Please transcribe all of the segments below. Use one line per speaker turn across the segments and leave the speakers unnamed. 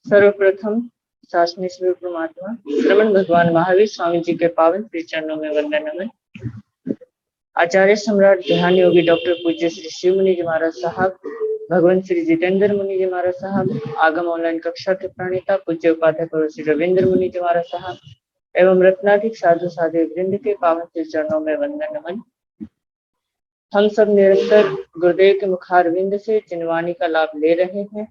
सर्वप्रथम शासनी स्वरूप परमात्मा श्रवण भगवान महावीर स्वामी जी के पावन श्री चरणों में वंदन नमन। आचार्य सम्राट ध्यान योगी डॉक्टर पूज्य श्री शिव मुनि जी महाराज साहब, भगवान श्री जितेंद्र मुनि जी महाराज साहब, आगम ऑनलाइन कक्षा के प्रणेता पूज्य उपाध्याय श्री रविंद्र मुनि जी महाराज साहब एवं रत्नाधिक साधु साधु वृंद के पावन श्री चरणों में वंदन नमन। हम सब निरंतर गुरुदेव के मुखारविंद से चिन्हवाणी का लाभ ले रहे हैं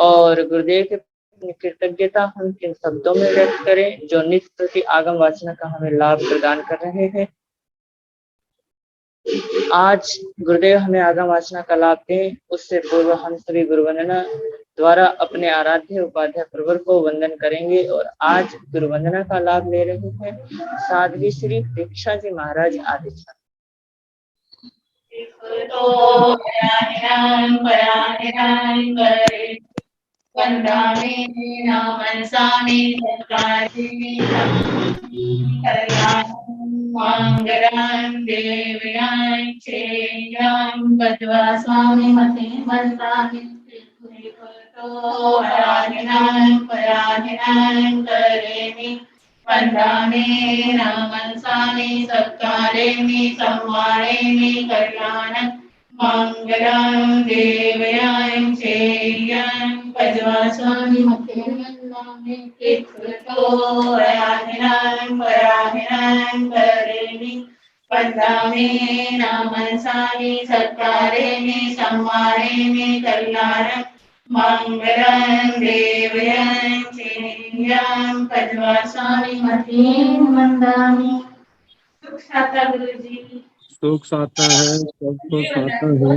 और गुरुदेव के कृतज्ञता हम किन शब्दों में व्यक्त करें जो नित्य प्रति आगम वासना का हमें लाभ प्रदान कर रहे हैं। आज गुरुदेव हमें आगम वासना का लाभ दें, उससे पूर्व हम सभी गुरु वंदना द्वारा अपने आराध्य उपाध्याय प्रवर को वंदन करेंगे और आज गुरु वंदना का लाभ ले रहे हैं साध्वी श्री दीक्षा जी महाराज आदि।
मंगलम देव्यां चेयं बद्वा स्वामी मते मनसामि पराधिनां करेमि वंदामि मनसामि सत्कारेमि संवारेमि कल्याणं मंगलम देव्यां चेयं बद्वा स्वामी मते मनसामि पराधिनां करेमि वंदामि मनसामि सत्कारेमि संवारेमि कल्याणं मंगलम देव्यां चेयं बद्वा स्वामी मते वंदामि। सुख साता गुरुजी,
सुख साता है, सबको साता है।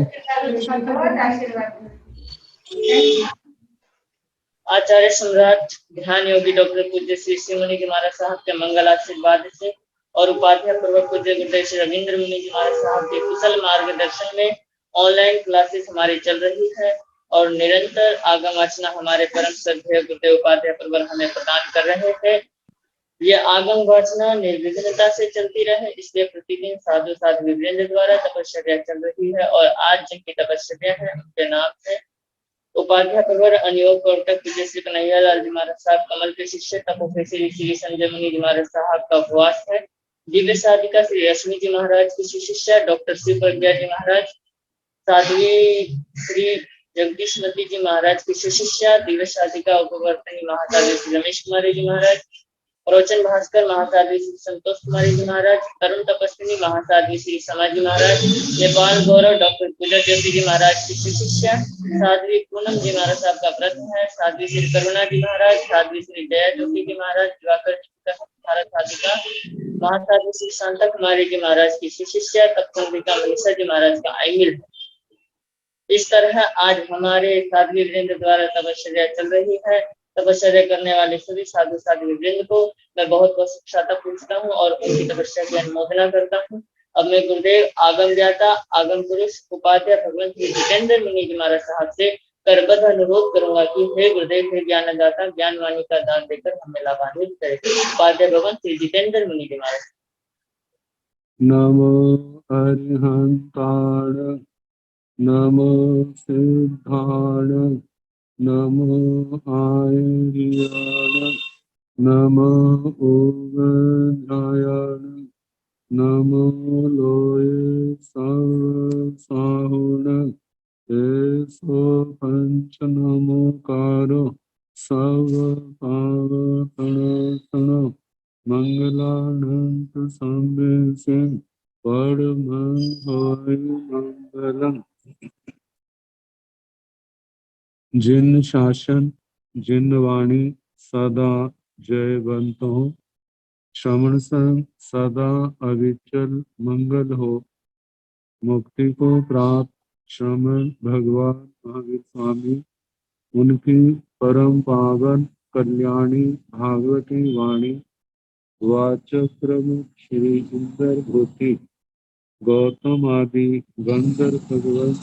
आचार्य सम्राट ध्यान योगी डॉक्टर पूज्य श्री शिव मुनि जी महाराज साहब के मंगल आशीर्वाद से और उपाध्याय पूर्वक पूज्य गुरुदेव श्री रविंद्र मुनि जी महाराज साहब के कुशल मार्गदर्शन में ऑनलाइन क्लासेस हमारी चल रही है और निरंतर आगम वासना हमारे परम श्रद्धेय गुरुदेव उपाध्याय पूर्वक हमें प्रदान कर रहे थे। ये आगम वासना निर्विघ्नता से चलती रहे, इसलिए प्रतिदिन साधु साध्वी वृंद द्वारा तपस्या चल रही है और आज जिनकी तपस्या है उनके नाम है उपाध्याय प्रवर अनियोग प्रवर्तक पूज्य श्री कन्हैया लाल जी महाराज साहब, कमल के शिष्य तपोधरी श्री संजय मुनि जी महाराज साहब का उपवास है। दिव्य साधिका श्री रश्मि जी महाराज की शिष्या डॉक्टर शिव प्रज्ञा जी महाराज, साध्वी श्री जगदीशमती जी महाराज की शिष्या दिव्य साधिका उपवर्तनी महासाध्वी श्री रमेश कुमारी जी महाराज, रोचन भास्कर महासाध्वी श्री संतोष कुमारी जी महाराज, तरुण तपस्विनी महासाध्वी श्री समाजी महाराज, नेपाल गौरव डॉक्टर पूजा ज्योति जी महाराज की शिष्या साध्वी पूनम जी महाराज साहब का व्रत है, साध्वी श्री करुणा जी महाराज, साध्वी श्री जया ज्योति जी महाराज, दिवाकर भारत साधिका महासाध्वी श्री शांता कुमारी जी महाराज की शिष्या तपस्विका मनीषा जी महाराज का आईमिल। इस तरह आज हमारे साध्वी वृंद द्वारा तपस्या चल रही है। तपस्या करने वाले सभी साधु साध्वी वृंद को मैं बहुत बहुत सुखसाता पूछता हूँ और उनकी तपस्या की अनुमोदना करता हूँ। अब मैं गुरुदेव आगम ज्ञाता आगम पुरुष उपाध्याय भगवान श्री जितेंद्र मुनि जी महाराज साहब से करबद्ध अनुरोध करूंगा कि हे गुरुदेव हे ज्ञानदाता ज्ञान वाणी का दान देकर हमें लाभान्वित करें। उपाध्याय भगवान श्री जितेंद्र मुनि जी महाराज।
नमो अरिहंताण, नमो सिद्धाण, नमो आर्याण, नमो ओगंधायाण, नमो लोये साहुण, एसो पंच नमोकारो सब पावकण मंगलानंत संवेशे परमं होय मंगलम। जिन शासन जिन वाणी सदा जयवंत हो, श्रवण संग सदा अविचल मंगल हो। मुक्ति को प्राप्त श्रमण भगवान महावीर स्वामी, उनकी परम पावन कल्याणी भागवती वाणी वाचक्रम श्री इंद्र भूति गौतम आदि गंधर्व भगवत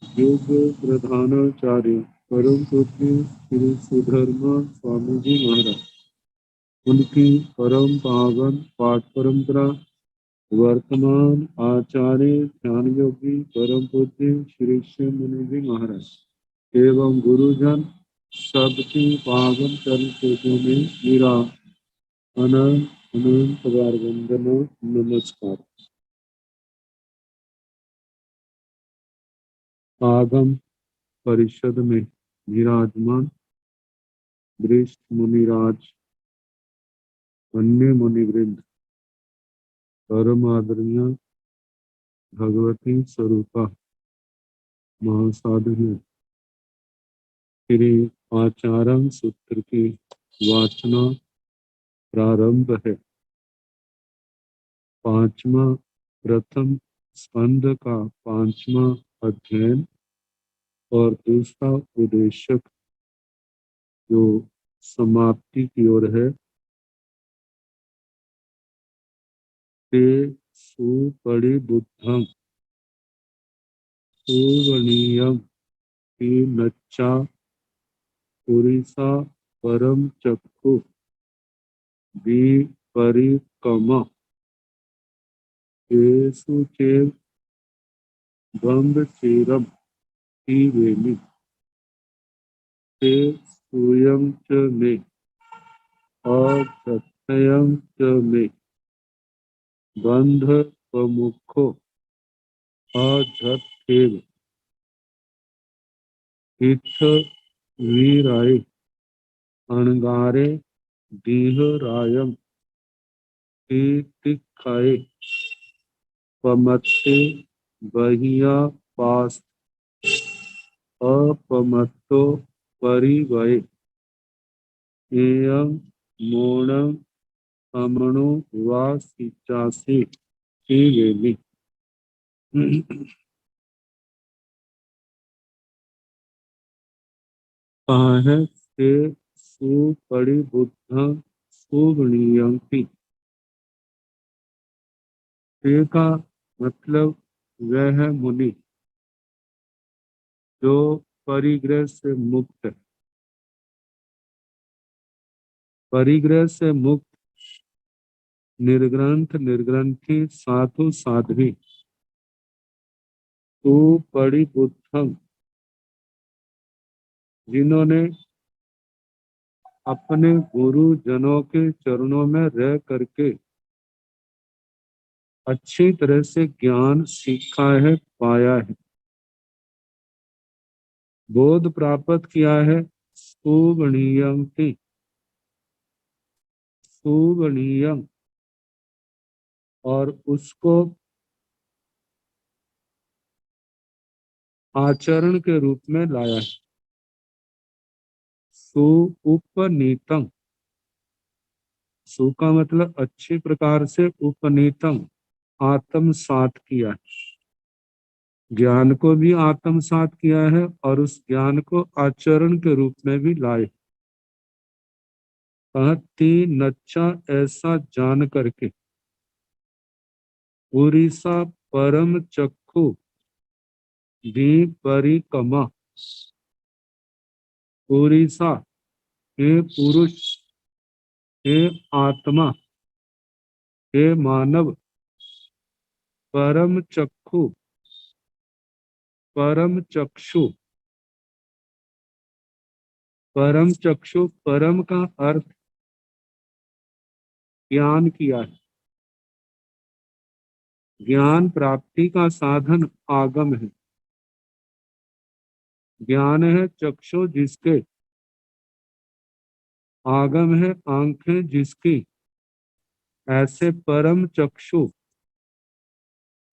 युग प्रधानाचार्य परम पूज्य श्री सुधर्मा स्वामी जी महाराज, उनकी परम पावन पाठ परंपरा वर्तमान आचार्य ध्यान योगी परम पूज्य श्री शिव मुनि जी महाराज एवं गुरुजन सबकी पावन चरण कूटों में मेरा अनंत अनंत बार वंदना नमस्कार। आगम परिषद में विराजमान वरिष्ठ मुनिराज, अन्य मुनिवृंद, परम आदरणीय भगवती स्वरूपा महासाधु श्री आचार्य सूत्र की वाचना प्रारंभ है। पांचवा प्रथम स्कंद का पांचवा अध्ययन और दूसरा उपदेशक जो समाप्ति की ओर है। ते सुपरि बुद्धम सुवणीयम की नच्चा पुरीसा परम चक्षु विपरिकमा येषु चेव बंद चेरम ही वेमी ते सूयं च मे और सत्यं च मे बंध प्रमुखो अझत्थेव इत्थ वीराय अणगारे दीहरायम तीतिखाए पमत्ते बहिया पास अपमत्तो परिवय एयं मोणं अमणो वा सिचासी की वेली। कहा से सुपरि बुद्ध सुगणीयंती का मतलब वह है मुनि जो परिग्रह से मुक्त है। परिग्रह से मुक्त निर्ग्रंथ निर्ग्रंथी साधु साध्वी सुपरि बुद्धम जिन्होंने अपने गुरु जनों के चरणों में रह करके अच्छी तरह से ज्ञान सीखा है, पाया है, बोध प्राप्त किया है। सुगणीयंती सुगणीयम और उसको आचरण के रूप में लाया है। सुपनीतम सु का मतलब अच्छी प्रकार से, उपनीतम आत्मसात किया है। ज्ञान को भी आत्मसात किया है और उस ज्ञान को आचरण के रूप में भी लाए। तीन नच्चा ऐसा जान करके उड़ीसा परम चक्षु परिकमा उड़ीसा हे पुरुष, हे आत्मा, हे मानव, परम चक्षु परम चक्षु परम चक्षु परम का अर्थ ज्ञान किया है। ज्ञान प्राप्ति का साधन आगम है। ज्ञान है चक्षु जिसके, आगम है आंखें जिसकी। ऐसे परम चक्षु,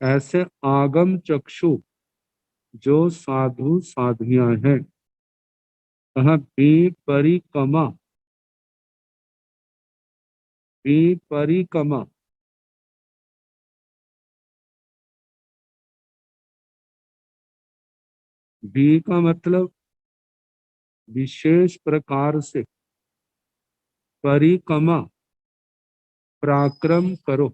ऐसे आगम चक्षु जो साधु साधियां हैं। कहा विपरिकमा विपरिकमा भी का मतलब विशेष प्रकार से, परिकमा पराक्रम करो।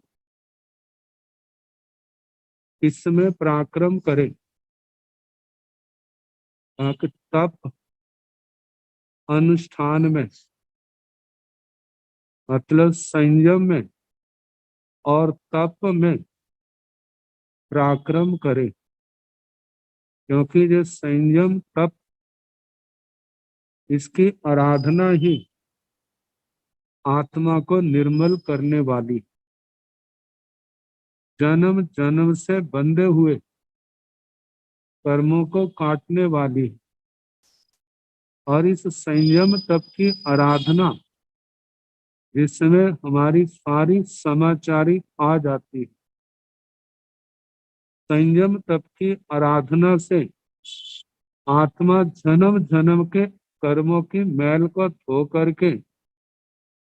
इसमें पराक्रम करे, तप अनुष्ठान में, मतलब संयम में और तप में पराक्रम करे। क्योंकि जो संयम तप इसकी आराधना ही आत्मा को निर्मल करने वाली, जन्म जन्म से बंधे हुए कर्मों को काटने वाली। और इस संयम तप की आराधना जिसमें हमारी सारी समाचारी आ जाती है, संयम तप की आराधना से आत्मा जन्म जन्म के कर्मों की मैल को धो करके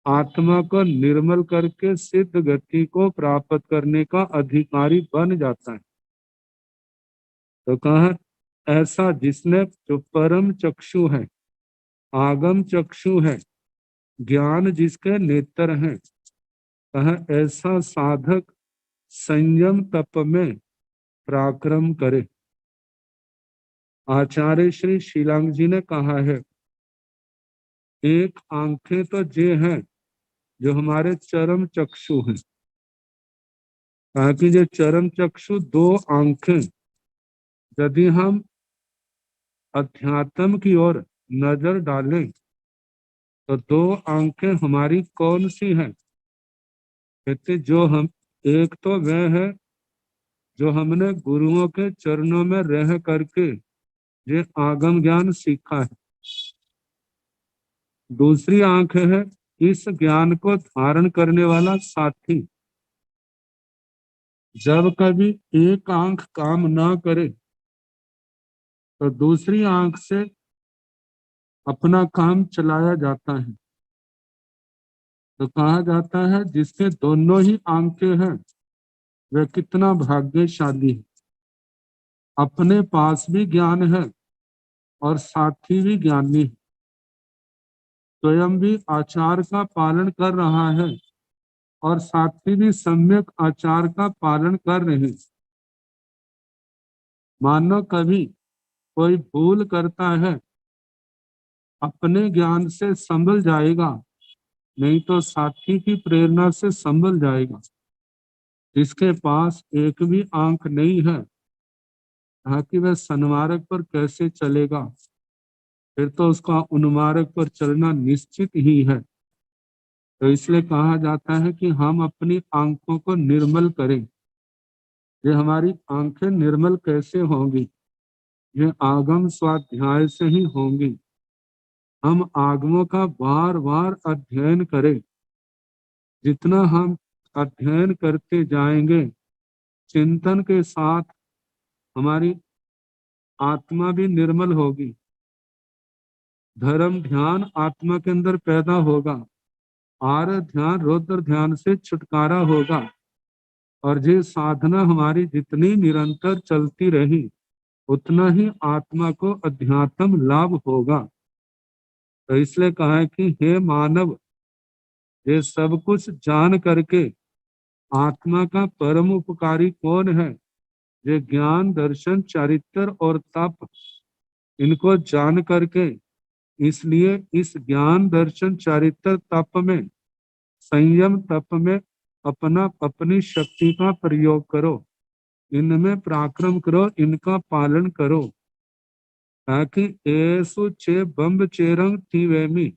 आत्मा को निर्मल करके सिद्ध गति को प्राप्त करने का अधिकारी बन जाता है। तो कहा ऐसा जिसने, जो परम चक्षु है, आगम चक्षु है, ज्ञान जिसके नेत्र हैं, कहा ऐसा साधक संयम तप में पराक्रम करे। आचार्य श्री शिलांग जी ने कहा है, एक आंखें तो ये हैं जो हमारे चरम चक्षु हैं। कहा कि जो चरम चक्षु दो आंखें, यदि हम अध्यात्म की ओर नजर डालें तो दो आंखें हमारी कौन सी हैं? कहते जो हम, एक तो वह है जो हमने गुरुओं के चरणों में रह करके ये आगम ज्ञान सीखा है। दूसरी आंख है इस ज्ञान को धारण करने वाला साथी। जब कभी एक आंख काम ना करे तो दूसरी आंख से अपना काम चलाया जाता है। तो कहा जाता है जिसके दोनों ही आंखें हैं वह कितना भाग्यशाली है। अपने पास भी ज्ञान है और साथी भी ज्ञानी है, स्वयं भी आचार का पालन कर रहा है और साथी भी सम्यक आचार का पालन कर रहे हैं। मानो कभी कोई भूल करता है, अपने ज्ञान से संभल जाएगा, नहीं तो साथी की प्रेरणा से संभल जाएगा। जिसके पास एक भी आंख नहीं है, ताकि वह सन्मार्ग पर कैसे चलेगा? फिर तो उसका उन्मार्ग पर चलना निश्चित ही है। तो इसलिए कहा जाता है कि हम अपनी आंखों को निर्मल करें। ये हमारी आंखें निर्मल कैसे होंगी? ये आगम स्वाध्याय से ही होंगी। हम आगमों का बार बार अध्ययन करें। जितना हम अध्ययन करते जाएंगे, चिंतन के साथ हमारी आत्मा भी निर्मल होगी। धर्म ध्यान आत्मा के अंदर पैदा होगा, आर ध्यान रौद्र ध्यान से छुटकारा होगा। और ये साधना हमारी जितनी निरंतर चलती रही, उतना ही आत्मा को अध्यात्म लाभ होगा। तो इसलिए कहा है कि हे मानव, ये सब कुछ जान करके आत्मा का परम उपकारी कौन है? ये ज्ञान दर्शन चरित्र और तप, इनको जान करके, इसलिए इस ज्ञान दर्शन चरित्र तप में, संयम तप में अपनी शक्ति का प्रयोग करो, इनमें पराक्रम करो, इनका पालन करो, ताकि ऐसु चे बम्ब चेरंग थीवेमी।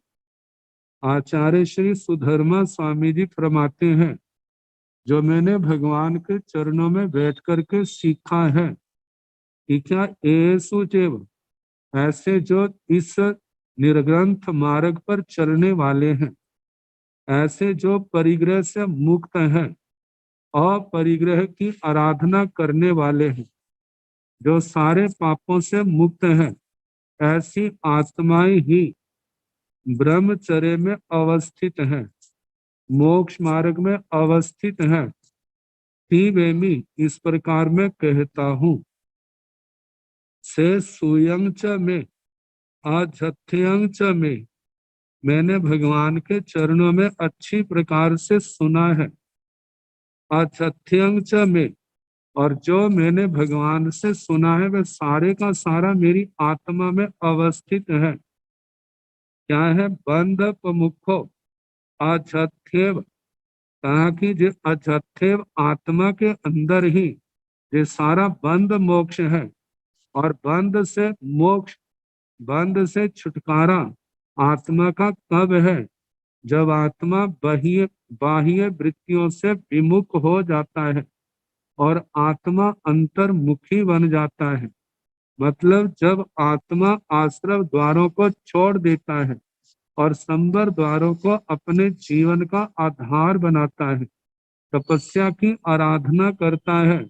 आचार्य श्री सुधर्मा स्वामी जी फरमाते हैं, जो मैंने भगवान के चरणों में बैठ करके सीखा है कि क्या ऐसु चेव, ऐसे जो इस निर्ग्रंथ मार्ग पर चलने वाले हैं, ऐसे जो परिग्रह से मुक्त हैं और परिग्रह की आराधना करने वाले हैं, जो सारे पापों से मुक्त हैं, ऐसी आत्माएं ही ब्रह्मचर्य में अवस्थित हैं, मोक्ष मार्ग में अवस्थित हैं। वेमी, इस प्रकार मैं कहता हूं। से सुयंग च में आझथ्यंग च में, मैंने भगवान के चरणों में अच्छी प्रकार से सुना है। आझथ्यंग च में, और जो मैंने भगवान से सुना है वह सारे का सारा मेरी आत्मा में अवस्थित है। क्या है? बंध मुखो अजथ्यव, कहा कि जो अजथ्यव आत्मा के अंदर ही ये सारा बंध मोक्ष है। और बंध से मोक्ष, बंध से छुटकारा आत्मा का कब है? जब आत्मा बाह्य बाह्य वृत्तियों से विमुख हो जाता है और आत्मा अंतर्मुखी बन जाता है। मतलब जब आत्मा आश्रव द्वारों को छोड़ देता है और संबर द्वारों को अपने जीवन का आधार बनाता है, तपस्या की आराधना करता है,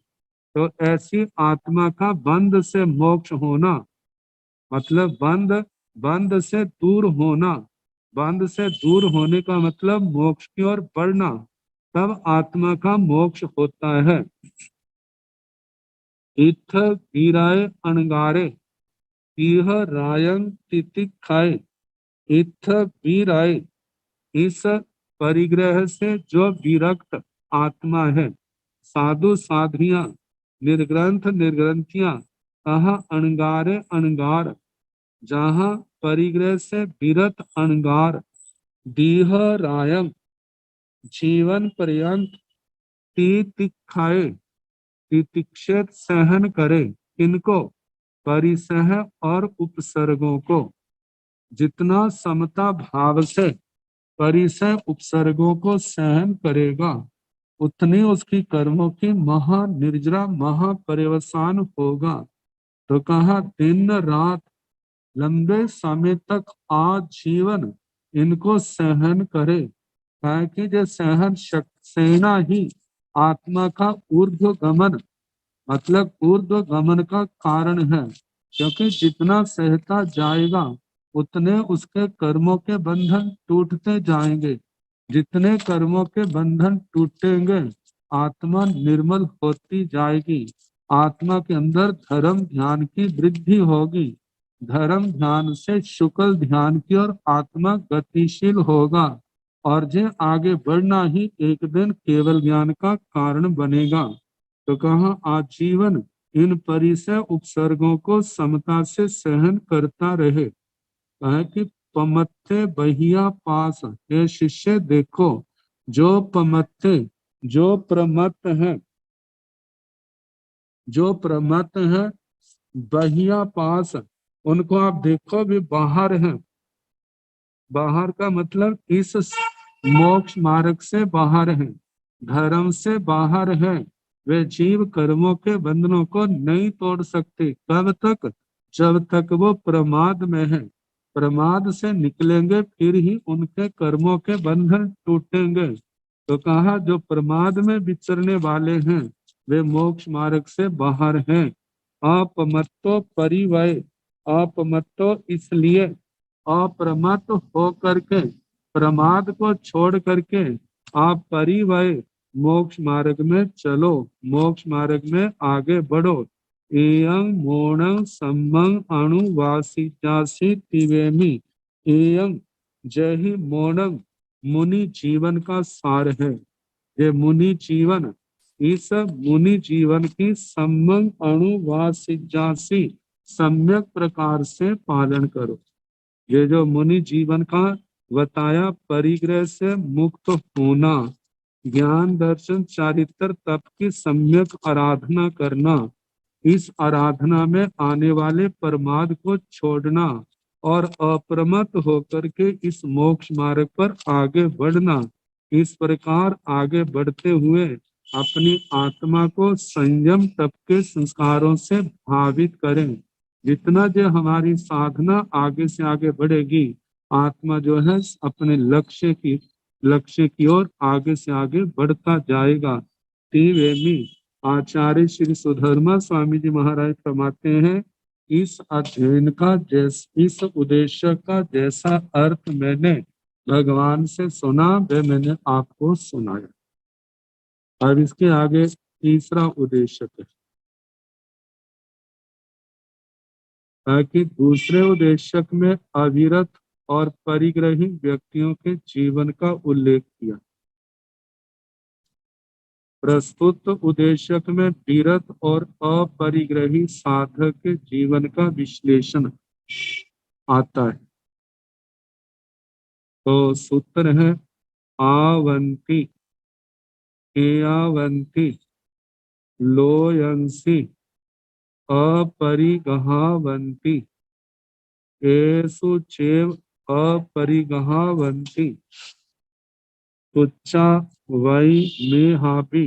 तो ऐसी आत्मा का बंध से मोक्ष होना, मतलब बंध से दूर होना, बंध से दूर होने का मतलब मोक्ष की ओर बढ़ना, तब आत्मा का मोक्ष होता है। इत्थ वीराय अणगारे इह रायं तितिक्षाय। इत्थ वीराय, इस परिग्रह से जो विरक्त आत्मा है, साधु साध्वियां, निर्ग्रंथ निर्ग्रंथियां, कहा अणगारे अणगार, जहाँ परिग्रह से विरत अणगार, दीह रायम, जीवन पर्यंत, तितिक्षाए, तितिक्षित सहन करे, इनको परिसह और उपसर्गों को, जितना समता भाव से परिसह उपसर्गों को सहन करेगा, उतनी उसकी कर्मों की महानिर्जरा महापर्यवसान होगा। तो कहा दिन रात लंबे समय तक आजीवन इनको सहन करे, ताकि जो सहन सेना ही आत्मा का ऊर्ध्व गमन, मतलब ऊर्ध्व गमन का कारण है। क्योंकि जितना सहता जाएगा उतने उसके कर्मों के बंधन टूटते जाएंगे। जितने कर्मों के बंधन टूटेंगे आत्मा निर्मल होती जाएगी, आत्मा के अंदर धर्म ध्यान की वृद्धि होगी, धर्म ध्यान से शुक्ल ध्यान की ओर आत्मा गतिशील होगा, और जो आगे बढ़ना ही एक दिन केवल ज्ञान का कारण बनेगा। तो कहा आजीवन इन परिसर उपसर्गों को समता से सहन करता रहे। कहा कि पमत्थे बहिया पास, ये शिष्य देखो, जो पमत्थे, जो प्रमत्त है, जो प्रमत्त है, बहिया पास, उनको आप देखो भी बाहर हैं। बाहर का मतलब इस मोक्ष मार्ग से बाहर है, धर्म से बाहर है। वे जीव कर्मों के बंधनों को नहीं तोड़ सकते। कब तक? जब तक वो प्रमाद में है। प्रमाद से निकलेंगे फिर ही उनके कर्मों के बंधन टूटेंगे। तो कहा जो प्रमाद में विचरने वाले हैं वे मोक्ष मार्ग से बाहर हैं। अपमत्तो परिवय, अपमत्तो इसलिए अप्रमत्त हो करके, प्रमाद को छोड़ करके आप परिवय मोक्ष मार्ग में चलो, मोक्ष मार्ग में आगे बढ़ो। एयं मोणं सम्मं अणुवासितासि तिवेमि। एयं जय ही मोणं, मुनि जीवन का सार है। ये मुनि जीवन, इस मुनि जीवन की सम्मं अणुवासितासि, सम्यक प्रकार से पालन करो। ये जो मुनि जीवन का बताया, परिग्रह से मुक्त होना, ज्ञान दर्शन चारित्र तप की सम्यक आराधना करना, इस आराधना में आने वाले प्रमाद को छोड़ना और अप्रमत्त होकर के इस मोक्ष मार्ग पर आगे बढ़ना। इस प्रकार आगे बढ़ते हुए अपनी आत्मा को संयम तप के संस्कारों से भावित करें। जितना जो हमारी साधना आगे से आगे बढ़ेगी, आत्मा जो है अपने लक्ष्य की ओर आगे से आगे बढ़ता जाएगा। तिवेमि, आचार्य श्री सुधर्मा स्वामी जी महाराज फरमाते हैं, इस अध्ययन का इस उद्देश्य का जैसा अर्थ मैंने भगवान से सुना वह मैंने आपको सुनाया। अब इसके आगे तीसरा उद्देश्य है, ताकि दूसरे उद्देश्य में अविरत और परिग्रही व्यक्तियों के जीवन का उल्लेख किया। प्रस्तुत उद्देश्य में विरत और अपरिग्रही साधक के जीवन का विश्लेषण आता है। तो सूत्र है आवंती एयावंती लोयंसी अपरिगहावंती एषु चैव अपरिगहावन्ति तुच्छा वै मेहापि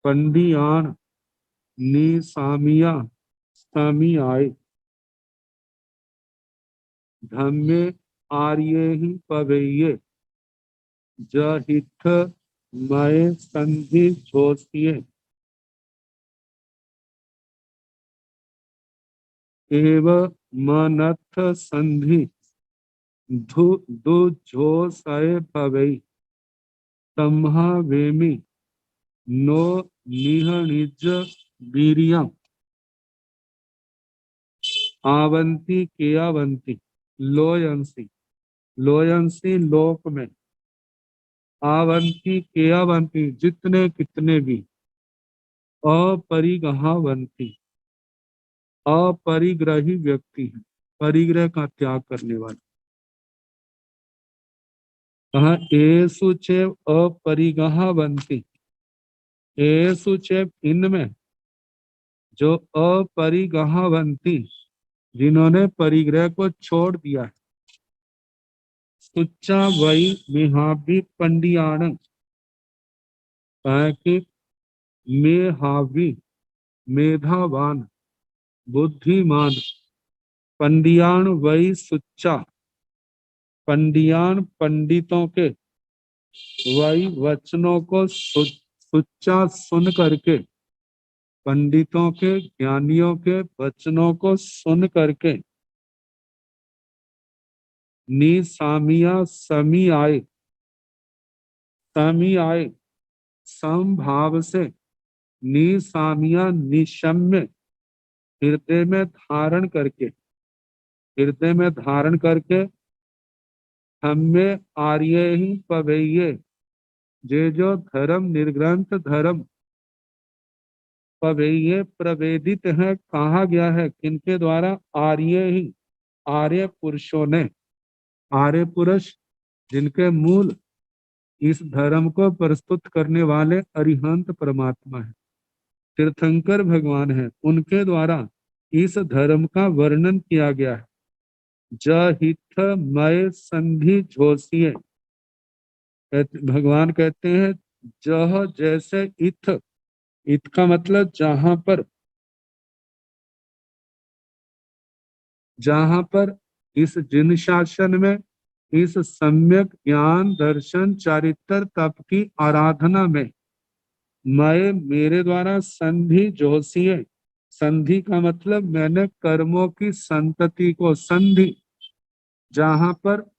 पंडियान निसामिया सामियाय धम्मे आर्ये ही पवेये जहिथ मय संधि जोसिये एव मनथ संधि दुझोसय भवै तम्हा वेमि नो निहनिज वीर्यम आवंती केयावंती लोयंसी लोयंसी लोक में आवंती केयावंती जितने कितने भी अपरिगहावंती अपरिग्रही व्यक्ति है, परिग्रह का त्याग करने वाले। कहा एसु चैव अपरिगहावंती, एसु चैव इनमें जो अपरिगहावंती जिन्होंने परिग्रह को छोड़ दिया है, सुच्चा वही मेहावी पंडियाण कि मेहावी मेधावान बुद्धिमान पंडियाण वही सुच्चा पंडियान पंडितों के वही वचनों को सुच्चा सुन करके पंडितों के ज्ञानियों के वचनों को सुन करके निसामिया समी आए समभाव से निसामिया निशम्य हृदय में धारण करके हमें आर्य ही पवेये जे जो धर्म निर्ग्रंथ धर्म पवेये प्रवेदित है कहा गया है किनके द्वारा आर्य ही आर्य पुरुषों ने आर्य पुरुष जिनके मूल इस धर्म को प्रस्तुत करने वाले अरिहंत परमात्मा है, तीर्थंकर भगवान है, उनके द्वारा इस धर्म का वर्णन किया गया है। जहिथ मय संधि झोसिये, भगवान कहते हैं जह जैसे इथ, इत का मतलब जहां पर इस जिन शासन में इस सम्यक ज्ञान दर्शन चारित्र तप की आराधना में मैं मेरे द्वारा संधि जोशिये, संधि का मतलब मैंने कर्मों की संतति को संधि, जहां पर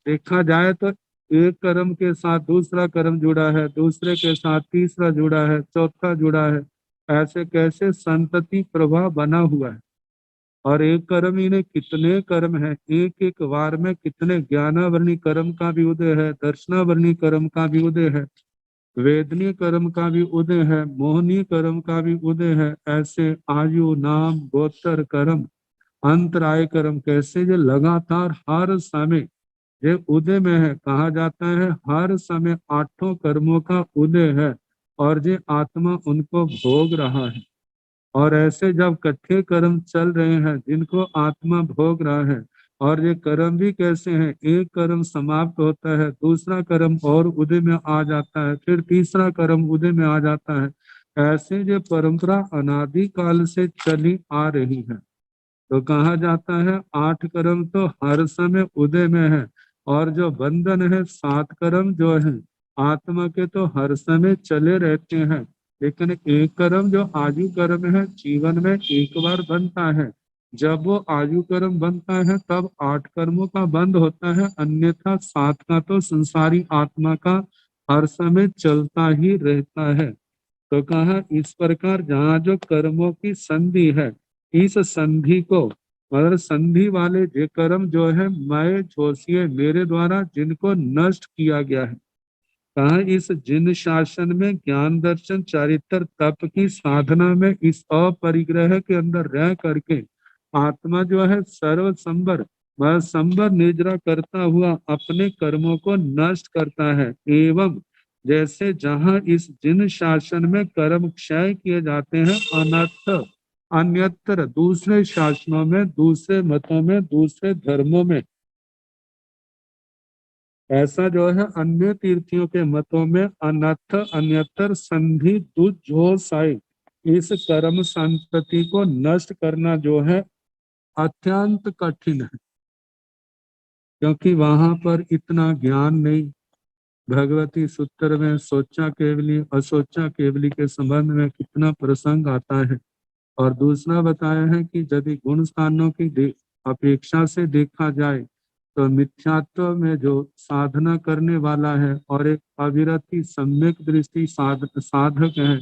देखा जाए तो एक कर्म के साथ दूसरा कर्म जुड़ा है, दूसरे के साथ तीसरा जुड़ा है, चौथा जुड़ा है, ऐसे कैसे संतति प्रवाह बना हुआ है। और एक कर्म ही ने कितने कर्म है, एक एक वार में कितने ज्ञानावरणी कर्म का भी उदय है, दर्शनावरणी कर्म का भी उदय है, वेदनीय कर्म का भी उदय है, मोहनीय कर्म का भी उदय है। ऐसे आयु नाम गोत्र कर्म अंतराय कर्म कैसे जो लगातार हर समय ये उदय में है, कहा जाता है हर समय आठों कर्मों का उदय है और ये आत्मा उनको भोग रहा है। और ऐसे जब इकट्ठे कर्म चल रहे हैं जिनको आत्मा भोग रहा है, और ये कर्म भी कैसे हैं, एक कर्म समाप्त होता है, दूसरा कर्म और उदय में आ जाता है, फिर तीसरा कर्म उदय में आ जाता है। ऐसे ये परंपरा अनादि काल से चली आ रही है। तो कहा जाता है 8 कर्म तो हर समय उदय में है, और जो बंधन है 7 कर्म जो है आत्मा के तो हर समय चले रहते हैं। लेकिन एक कर्म जो आयु कर्म है जीवन में एक बार बनता है, जब वो आयु कर्म बनता है तब 8 कर्मों का बंद होता है, अन्यथा 7 का तो संसारी आत्मा का हर समय चलता ही रहता है। तो कहा इस प्रकार जहाँ जो कर्मों की संधि है, इस संधि को मतलब संधि वाले जे कर्म जो है मैं जोशिये मेरे द्वारा जिनको नष्ट किया गया है। कहा इस जिन शासन में ज्ञान दर्शन चारित्र तप की साधना में इस अपरिग्रह के अंदर रह करके आत्मा जो है सर्व संबर वह संबर निद्रा करता हुआ अपने कर्मों को नष्ट करता है। एवं जैसे जहाँ इस जिन शासन में कर्म क्षय किए जाते हैं अनर्थ अन्यत्र दूसरे शासनों में, दूसरे मतों में, दूसरे धर्मों में ऐसा जो है अन्य तीर्थियों के मतों में अनथ अन्यतर संधि दुजो साई, इस कर्म संतति को नष्ट करना जो है अत्यंत कठिन है, क्योंकि वहां पर इतना ज्ञान नहीं। भगवती सूत्र में सोचा केवली असोचा केवली के संबंध में कितना प्रसंग आता है। और दूसरा बताया है कि यदि गुण स्थानों की अपेक्षा से देखा जाए तो मिथ्यात्व में जो साधना करने वाला है और एक अविरति सम्यक दृष्टि साधक है,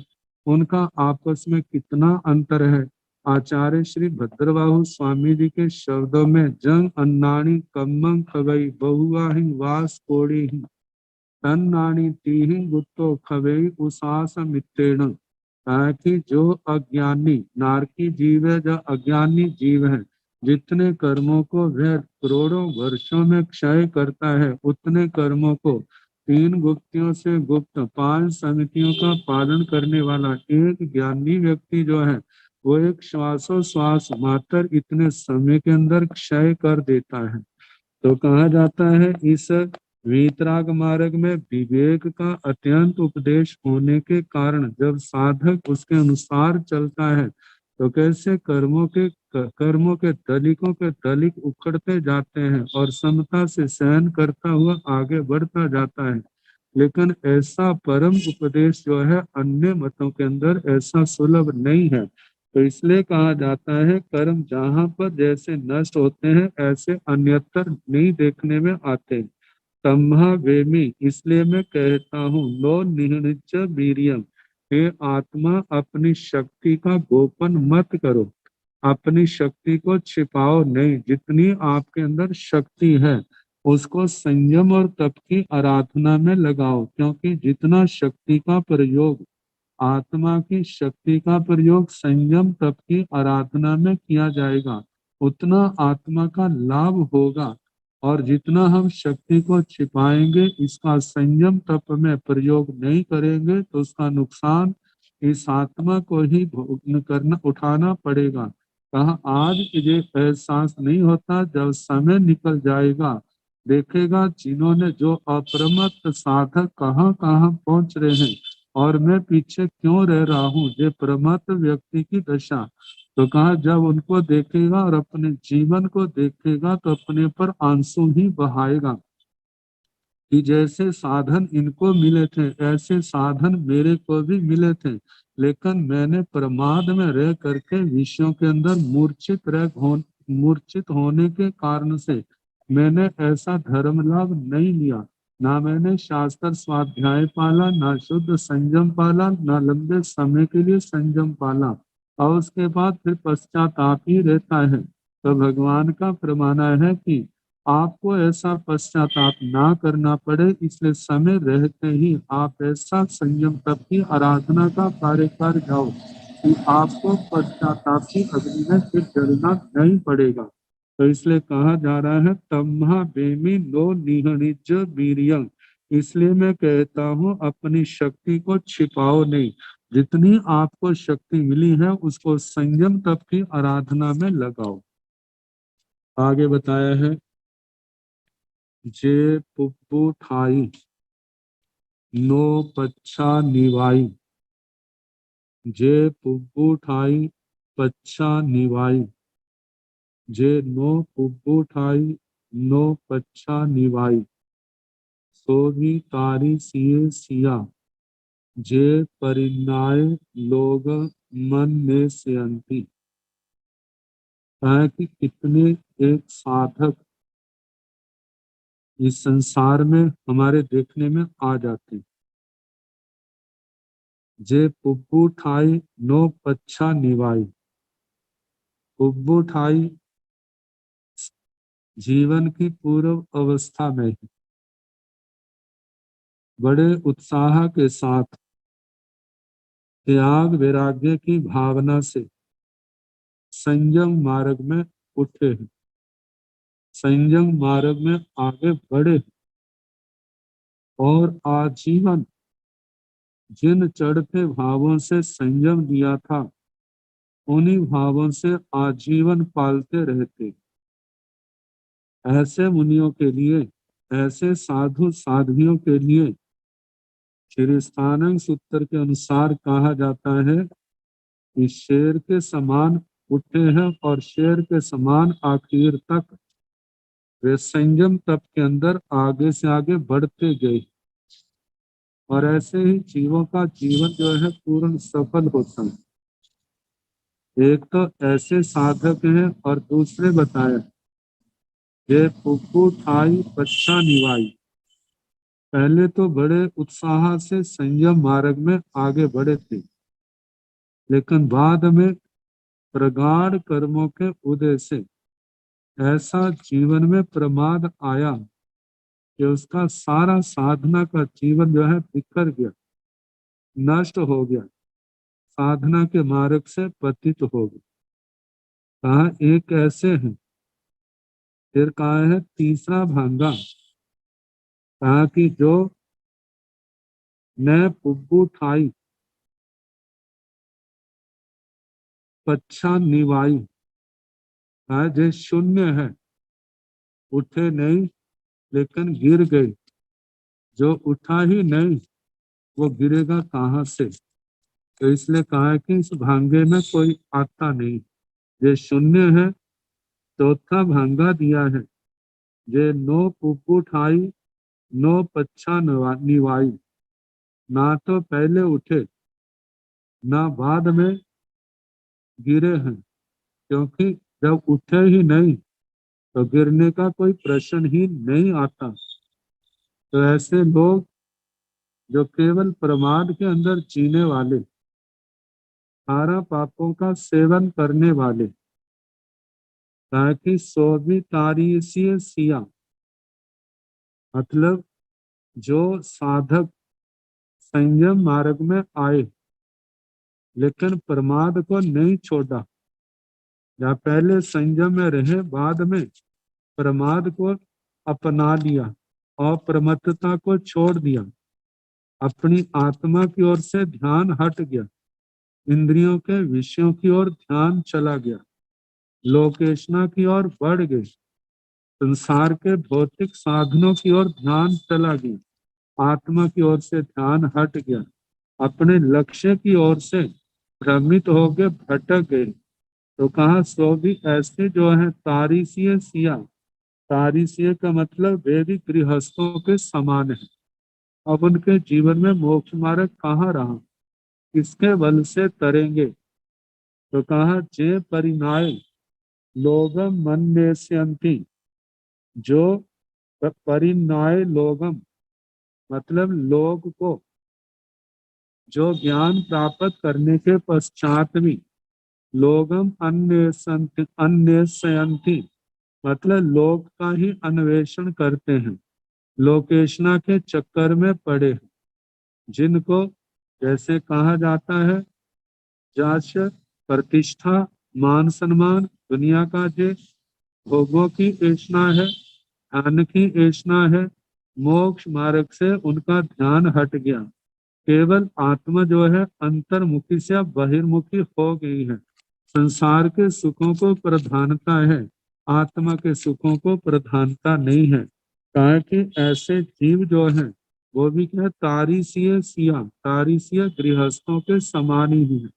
उनका आपस में कितना अंतर है। आचार्य श्री भद्रबाहु स्वामी जी के शब्दों में जंग अन्नाणी कम्मं खवई बहुआहि वास कोड़ी तन्नाणी तीहि गुत्तो खवई उसास मित्रेण। कि जो अज्ञानी नारकी जीव है, जो अज्ञानी जीव है, जितने कर्मों को वह करोड़ों वर्षों में क्षय करता है, उतने कर्मों को 3 गुप्तियों से गुप्त 5 समितियों का पालन करने वाला एक ज्ञानी व्यक्ति जो है, वो एक श्वासोश्वास मात्र इतने समय के अंदर क्षय कर देता है। तो कहा जाता है इस वीतराग मार्ग में विवेक का अत्यंत उपदेश होने के कारण जब साधक उसके अनुसार चलता है तो कैसे कर्मों के तलिक उखड़ते जाते हैं और समता से सहन करता हुआ आगे बढ़ता जाता है। लेकिन ऐसा परम उपदेश जो है अन्य मतों के अंदर ऐसा सुलभ नहीं है। तो इसलिए कहा जाता है कर्म जहाँ पर जैसे नष्ट होते हैं ऐसे अन्यत्र नहीं देखने में आते। तम्हा वेमी, इसलिए मैं कहता हूँ लो निहनिच वीर्यम, हे आत्मा अपनी शक्ति का गोपन मत करो, अपनी शक्ति को छिपाओ नहीं। जितनी आपके अंदर शक्ति है उसको संयम और तप की आराधना में लगाओ, क्योंकि जितना शक्ति का प्रयोग आत्मा की शक्ति का प्रयोग संयम तप की आराधना में किया जाएगा उतना आत्मा का लाभ होगा। और जितना हम शक्ति को छिपाएंगे, इसका संयम तप में प्रयोग नहीं करेंगे तो उसका नुकसान इस आत्मा को ही उठाना पड़ेगा। कहा आज तुझे एहसास नहीं होता, जब समय निकल जाएगा देखेगा जिन्होंने जो अप्रमत्त साधक कहाँ कहाँ पहुंच रहे हैं और मैं पीछे क्यों रह रहा हूँ, ये प्रमत्त व्यक्ति की दशा। तो कहा जब उनको देखेगा और अपने जीवन को देखेगा तो अपने पर आंसू ही बहाएगा कि जैसे साधन इनको मिले थे ऐसे साधन मेरे को भी मिले थे, लेकिन मैंने प्रमाद में रह करके विषयों के अंदर मूर्छित होने के कारण से मैंने ऐसा धर्म लाभ नहीं लिया। ना मैंने शास्त्र स्वाध्याय पाला, ना शुद्ध संयम पाला, ना लंबे समय के लिए संयम पाला, और उसके बाद फिर पश्चाताप ही रहता है। तो भगवान का प्रमाण है कि आपको ऐसा पश्चाताप ना करना पड़े, इसलिए समय रहते ही आप ऐसा संयम तप की आराधना का कार्य कर जाओ कि आपको पश्चाताप की अग्नि में फिर जलना नहीं पड़ेगा। तो इसलिए कहा जा रहा है तम्हा बेमी नो निहनिज वीर्यं, इसलिए मैं कहता हूँ अपनी शक्ति को छिपाओ नहीं, जितनी आपको शक्ति मिली है उसको संयम तप की आराधना में लगाओ। आगे बताया है जे पुप्पू ठाई नो पच्छा निवाई, जे पुप्पू ठाई पच्छा निवाई, जे नो पुप्पू ठाई नो पच्छा निवाई, सो भी तारी सिए सिया, जे परिणाय लोग मन में से अंती। है कि कितने एक साधक इस संसार में हमारे देखने में आ जाते हैं। जे पुब्बू ठाई नो पच्छा निवाई, पुब्बू ठाई जीवन की पूर्व अवस्था में ही बड़े उत्साह के साथ त्याग वैराग्य की भावना से संयम मार्ग में उठे हैं, संयम मार्ग में आगे बढ़े और आजीवन जिन चढ़ते भावों से संयम दिया था उन्हीं भावों से आजीवन पालते रहते। ऐसे मुनियों के लिए ऐसे साधु साध्वियों के लिए श्री स्थानांग सूत्र के अनुसार कहा जाता है कि शेर के समान उठे हैं और शेर के समान आखिर तक वे संयम तप के अंदर आगे से आगे बढ़ते गए। और ऐसे ही जीवों का जीवन जो है पूर्ण सफल होता है। एक तो ऐसे साधक हैं और दूसरे बताए ये पुप्पू ठाई बच्चा निवाई। पहले तो बड़े उत्साह से संयम मार्ग में आगे बढ़े थे, लेकिन बाद में प्रगाढ़ कर्मों के उदय से ऐसा जीवन में प्रमाद आया कि उसका सारा साधना का जीवन जो है बिखर गया, नष्ट हो गया, साधना के मार्ग से पतित हो गया। कहा एक ऐसे हैं, फिर कहा है तीसरा भांगा, कहा कि जो न पुब्बू ठाई पच्छा निवाई, कहा जो शून्य है, उठे नहीं लेकिन गिर गए, जो उठा ही नहीं वो गिरेगा कहाँ से। तो इसलिए कहा है कि इस भांगे में कोई आता नहीं, ये शून्य है। चौथा भांगा दिया है, ये नो पुप्पू ठाई नो पच्छा निवाई, ना तो पहले उठे ना बाद में गिरे हैं, क्योंकि जब उठे ही नहीं तो गिरने का कोई प्रश्न ही नहीं आता। तो ऐसे लोग जो केवल प्रमाद के अंदर जीने वाले, सारा पापों का सेवन करने वाले, ताकि सोभी तारीसीय सिया, मतलब जो साधक संयम मार्ग में आए लेकिन प्रमाद को नहीं छोड़ा, या पहले संयम में रहे बाद में प्रमाद को अपना लिया और प्रमत्तता को छोड़ दिया, अपनी आत्मा की ओर से ध्यान हट गया, इंद्रियों के विषयों की ओर ध्यान चला गया, लोकेशना की ओर बढ़ गए, संसार के भौतिक साधनों की ओर ध्यान चला गया, आत्मा की ओर से ध्यान हट गया, अपने लक्ष्य की ओर से भ्रमित होकर भटक गए। तो कहा सो भी ऐसे जो है तारीसीय सिया, तारीसीय का मतलब वे भी गृहस्थों के समान है। अब उनके जीवन में मोक्ष मार्ग कहाँ रहा, किसके बल से तरेंगे। तो कहा जे परिणाय लोगम मन में से अंति, जो परिणाय लोगम मतलब लोग को जो ज्ञान प्राप्त करने के पश्चात भी लोगम अन्वेषयन्ति मतलब लोग का ही अन्वेषण करते हैं, लोकेशना के चक्कर में पड़े हैं, जिनको जैसे कहा जाता है यश प्रतिष्ठा मान सम्मान दुनिया का जे भोगों की ऐशना है, धन की ऐशना है, मोक्ष मार्ग से उनका ध्यान हट गया, केवल आत्मा जो है अंतर्मुखी से बहिर्मुखी हो गई है, संसार के सुखों को प्रधानता है, आत्मा के सुखों को प्रधानता नहीं है। कहा कि ऐसे जीव जो हैं वो भी क्या तारीसीय सिया, तारीसीय गृहस्थों के समान ही है,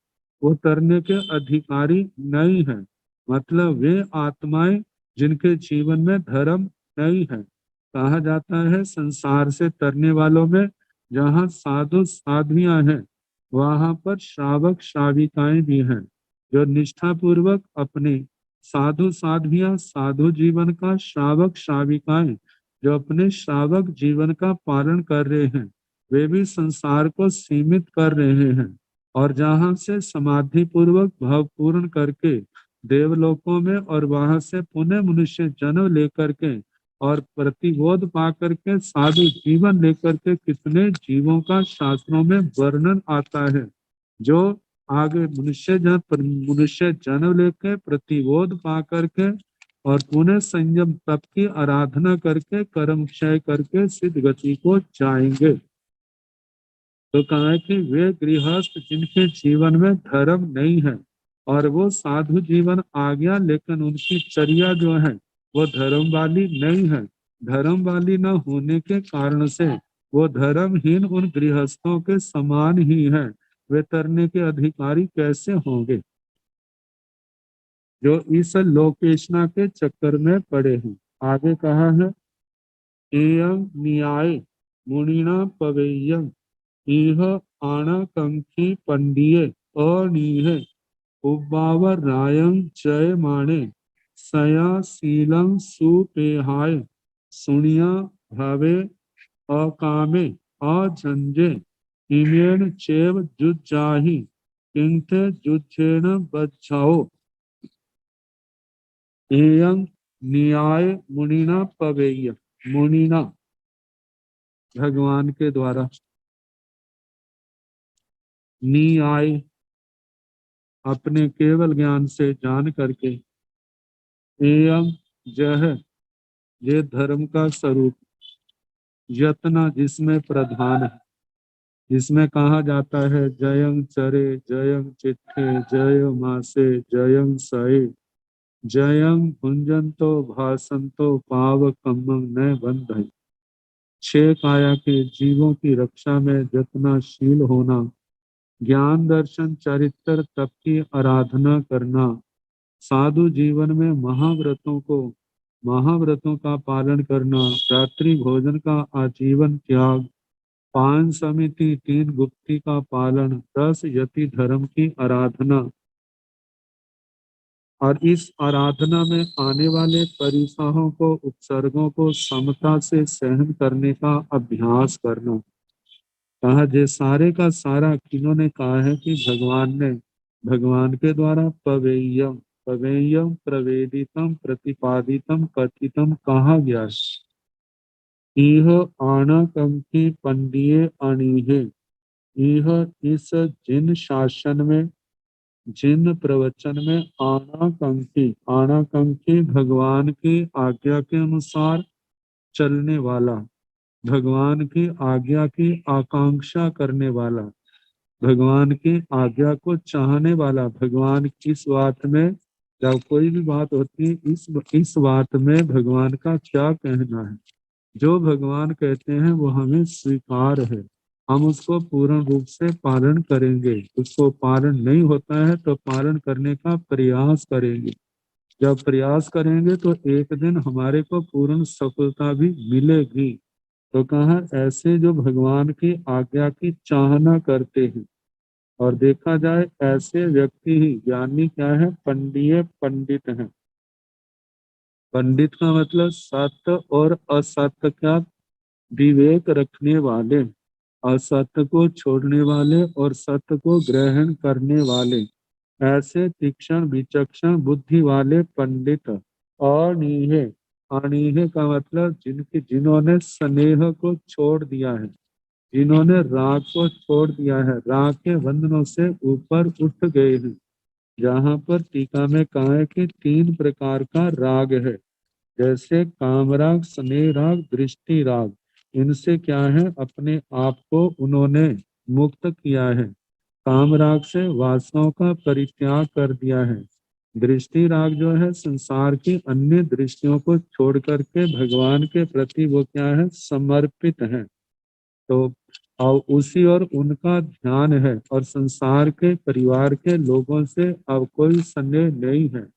वो तरने के अधिकारी नहीं है, मतलब वे आत्माएं जिनके जीवन में धर्म नहीं है। कहा जाता है संसार से तरने वालों में जहाँ साधु साध्वियां हैं वहां पर श्रावक श्राविकाएं भी हैं, जो निष्ठा पूर्वक अपने साधु साध्वियां साधु जीवन का, श्रावक श्राविकाएं जो अपने श्रावक जीवन का पालन कर रहे हैं, वे भी संसार को सीमित कर रहे हैं, और जहां से समाधि पूर्वक भाव पूर्ण करके देवलोकों में और वहां से पुनः मनुष्य जन्म लेकर के और प्रतिबोध पा करके साधु जीवन लेकर के कितने जीवों का शास्त्रों में वर्णन आता है, जो आगे मनुष्य जन्म लेकर प्रतिबोध पा करके और पुनः संयम तप की आराधना करके कर्म क्षय करके सिद्ध गति को जाएंगे। तो कहा है कि वे गृहस्थ जिनके जीवन में धर्म नहीं है और वो साधु जीवन आ गया लेकिन उनकी चर्या जो है वो धर्म वाली नहीं है, धर्म वाली न होने के कारण से वो धर्महीन उन गृहस्थों के समान ही है। वे तरने के अधिकारी कैसे होंगे जो इस लोकेशना के चक्कर में पड़े हैं। आगे कहा है एयं न्याय मुनिना पवेयं इह आणाकंखी पंडिये अनीहे उब्बावर रायं जय माणे सया शीलम सुपेहाय सुनिया भावे अकामे अझंजे इमेन चेव जुज्जाहि किंते जुज्जेन बच्छाओ एयं न्याय मुनिना पवेय। मुनिना भगवान के द्वारा, न्याय अपने केवल ज्ञान से जान करके, एयं जह ये धर्म का स्वरूप, यत्न जिसमें प्रधान है, जिसमें कहा जाता है जयं चरे जयं चिट्ठे जय मासे जयं सए जयं भुंजंतो भासंतो पाव कम्मं न बंधई। छह काया के जीवों की रक्षा में यत्नशील होना, ज्ञान दर्शन चरित्र तप की आराधना करना, साधु जीवन में महाव्रतों का पालन करना, रात्रि भोजन का आजीवन त्याग, 5 समिति 3 गुप्ती का पालन, 10 यति धर्म की आराधना और इस आराधना में आने वाले परिसाहों को उपसर्गों को समता से सहन करने का अभ्यास करना। कहा ये सारे का सारा किन्होंने कहा है कि भगवान ने, भगवान के द्वारा पवेयम पवेयम प्रवेदितम प्रतिपादितम कथितम कहा गया है। इह आणाकंकी पंडिये अणिहे, यह इस जिन शासन में, जिन प्रवचन में आणाकंकी भगवान की आज्ञा के अनुसार चलने वाला, भगवान की आज्ञा की आकांक्षा करने वाला, भगवान की आज्ञा को चाहने वाला, भगवान की इस बात में, जब कोई भी बात होती है इस बात में भगवान का क्या कहना है, जो भगवान कहते हैं वो हमें स्वीकार है, हम उसको पूर्ण रूप से पालन करेंगे। उसको पालन नहीं होता है तो पालन करने का प्रयास करेंगे। जब प्रयास करेंगे तो एक दिन हमारे को पूर्ण सफलता भी मिलेगी। तो कहा ऐसे जो भगवान की आज्ञा की चाहना करते हैं, और देखा जाए ऐसे व्यक्ति ही ज्ञानी क्या है, पंडित हैं। पंडित का मतलब सत्य और असत्य का विवेक रखने वाले, असत्य को छोड़ने वाले और सत्य को ग्रहण करने वाले, ऐसे तीक्ष्ण विचक्षण बुद्धि वाले पंडित। अनीहे, अनीहे का मतलब जिन्होंने स्नेह को छोड़ दिया है, जिन्होंने राग को छोड़ दिया है, राग के बंधनों से ऊपर उठ गए हैं। जहाँ पर टीका में कहा है कि 3 प्रकार का राग है, जैसे कामराग, स्नेह राग, दृष्टि राग। इनसे क्या है, अपने आप को उन्होंने मुक्त किया है। काम राग से वासनाओं का परित्याग कर दिया है। दृष्टि राग जो है संसार की अन्य दृष्टियों को छोड़ करके भगवान के प्रति वो क्या है, समर्पित है। तो और उसी और उनका ध्यान है, और संसार के परिवार के लोगों से अब कोई स्नेह नहीं है।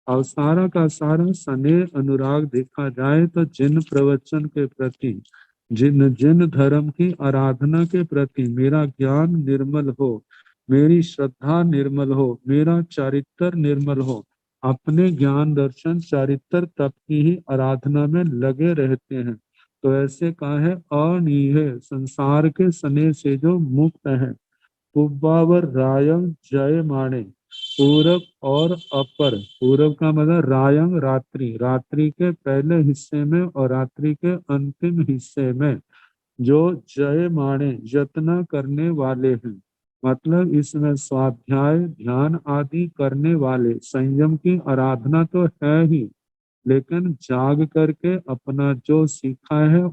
और सारा का सारा स्नेह अनुराग देखा जाए तो जिन प्रवचन के प्रति, जिन जिन धर्म की आराधना के प्रति मेरा ज्ञान निर्मल हो, मेरी श्रद्धा निर्मल हो, मेरा चरित्र निर्मल हो, अपने ज्ञान दर्शन चरित्र तप की ही आराधना में लगे रहते हैं, तो ऐसे कहा है अनीहे, संसार के स्नेह से जो मुक्त है। पुब्बावर रायं जय माणे, पूरब और अपर, पूरब का मतलब रायं रात्रि, रात्रि के पहले हिस्से में और रात्रि के अंतिम हिस्से में जो जय माणे यत्न करने वाले हैं, मतलब इसमें स्वाध्याय ध्यान आदि करने वाले, संयम की आराधना तो है ही, लेकिन जाग करके अपना जो सीखा है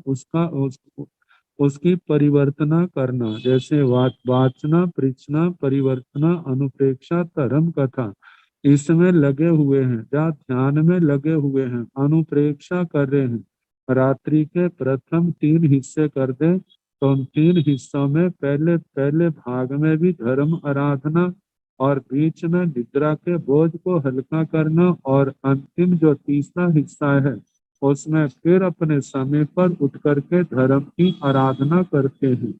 उसकी परिवर्तना करना, जैसे वाचना पृछना परिवर्तना अनुप्रेक्षा धर्म कथा, इसमें लगे हुए हैं, या ध्यान में लगे हुए हैं, अनुप्रेक्षा कर रहे हैं, रात्रि के प्रथम 3 हिस्से कर दे तो उन 3 हिस्सों में पहले पहले भाग में भी धर्म आराधना और बीच में निद्रा के बोझ को हल्का करना और अंतिम जो तीसरा हिस्सा है उसमें फिर अपने समय पर उठ करके धर्म की आराधना करते हैं।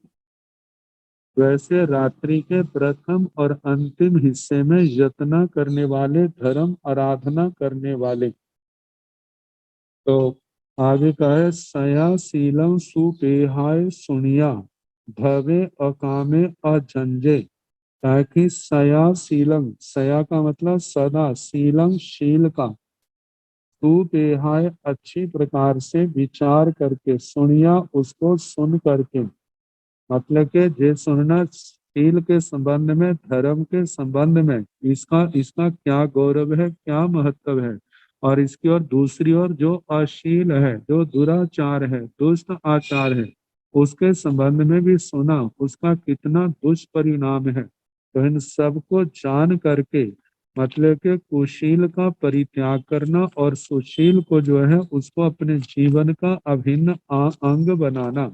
वैसे रात्रि के प्रथम और अंतिम हिस्से में यत्न करने वाले, धर्म आराधना करने वाले। तो आगे का है सया शीलम सुपेहाय सुनिया भवे अकामे अजंजे। ताकि सया शीलम, सया का मतलब सदा, शीलम शील का, सुपेहाय अच्छी प्रकार से विचार करके, सुनिया उसको सुन करके, मतलब के जे सुनना शील के संबंध में, धर्म के संबंध में, इसका इसका क्या गौरव है, क्या महत्व है। और इसकी और दूसरी ओर जो अशील है, जो दुराचार है, दुष्ट आचार है, उसके संबंध में भी सुना, उसका कितना दुष्परिणाम है। तो इन सबको जान करके मतलब के कुशील का परित्याग करना और सुशील को जो है उसको अपने जीवन का अभिन्न अंग बनाना।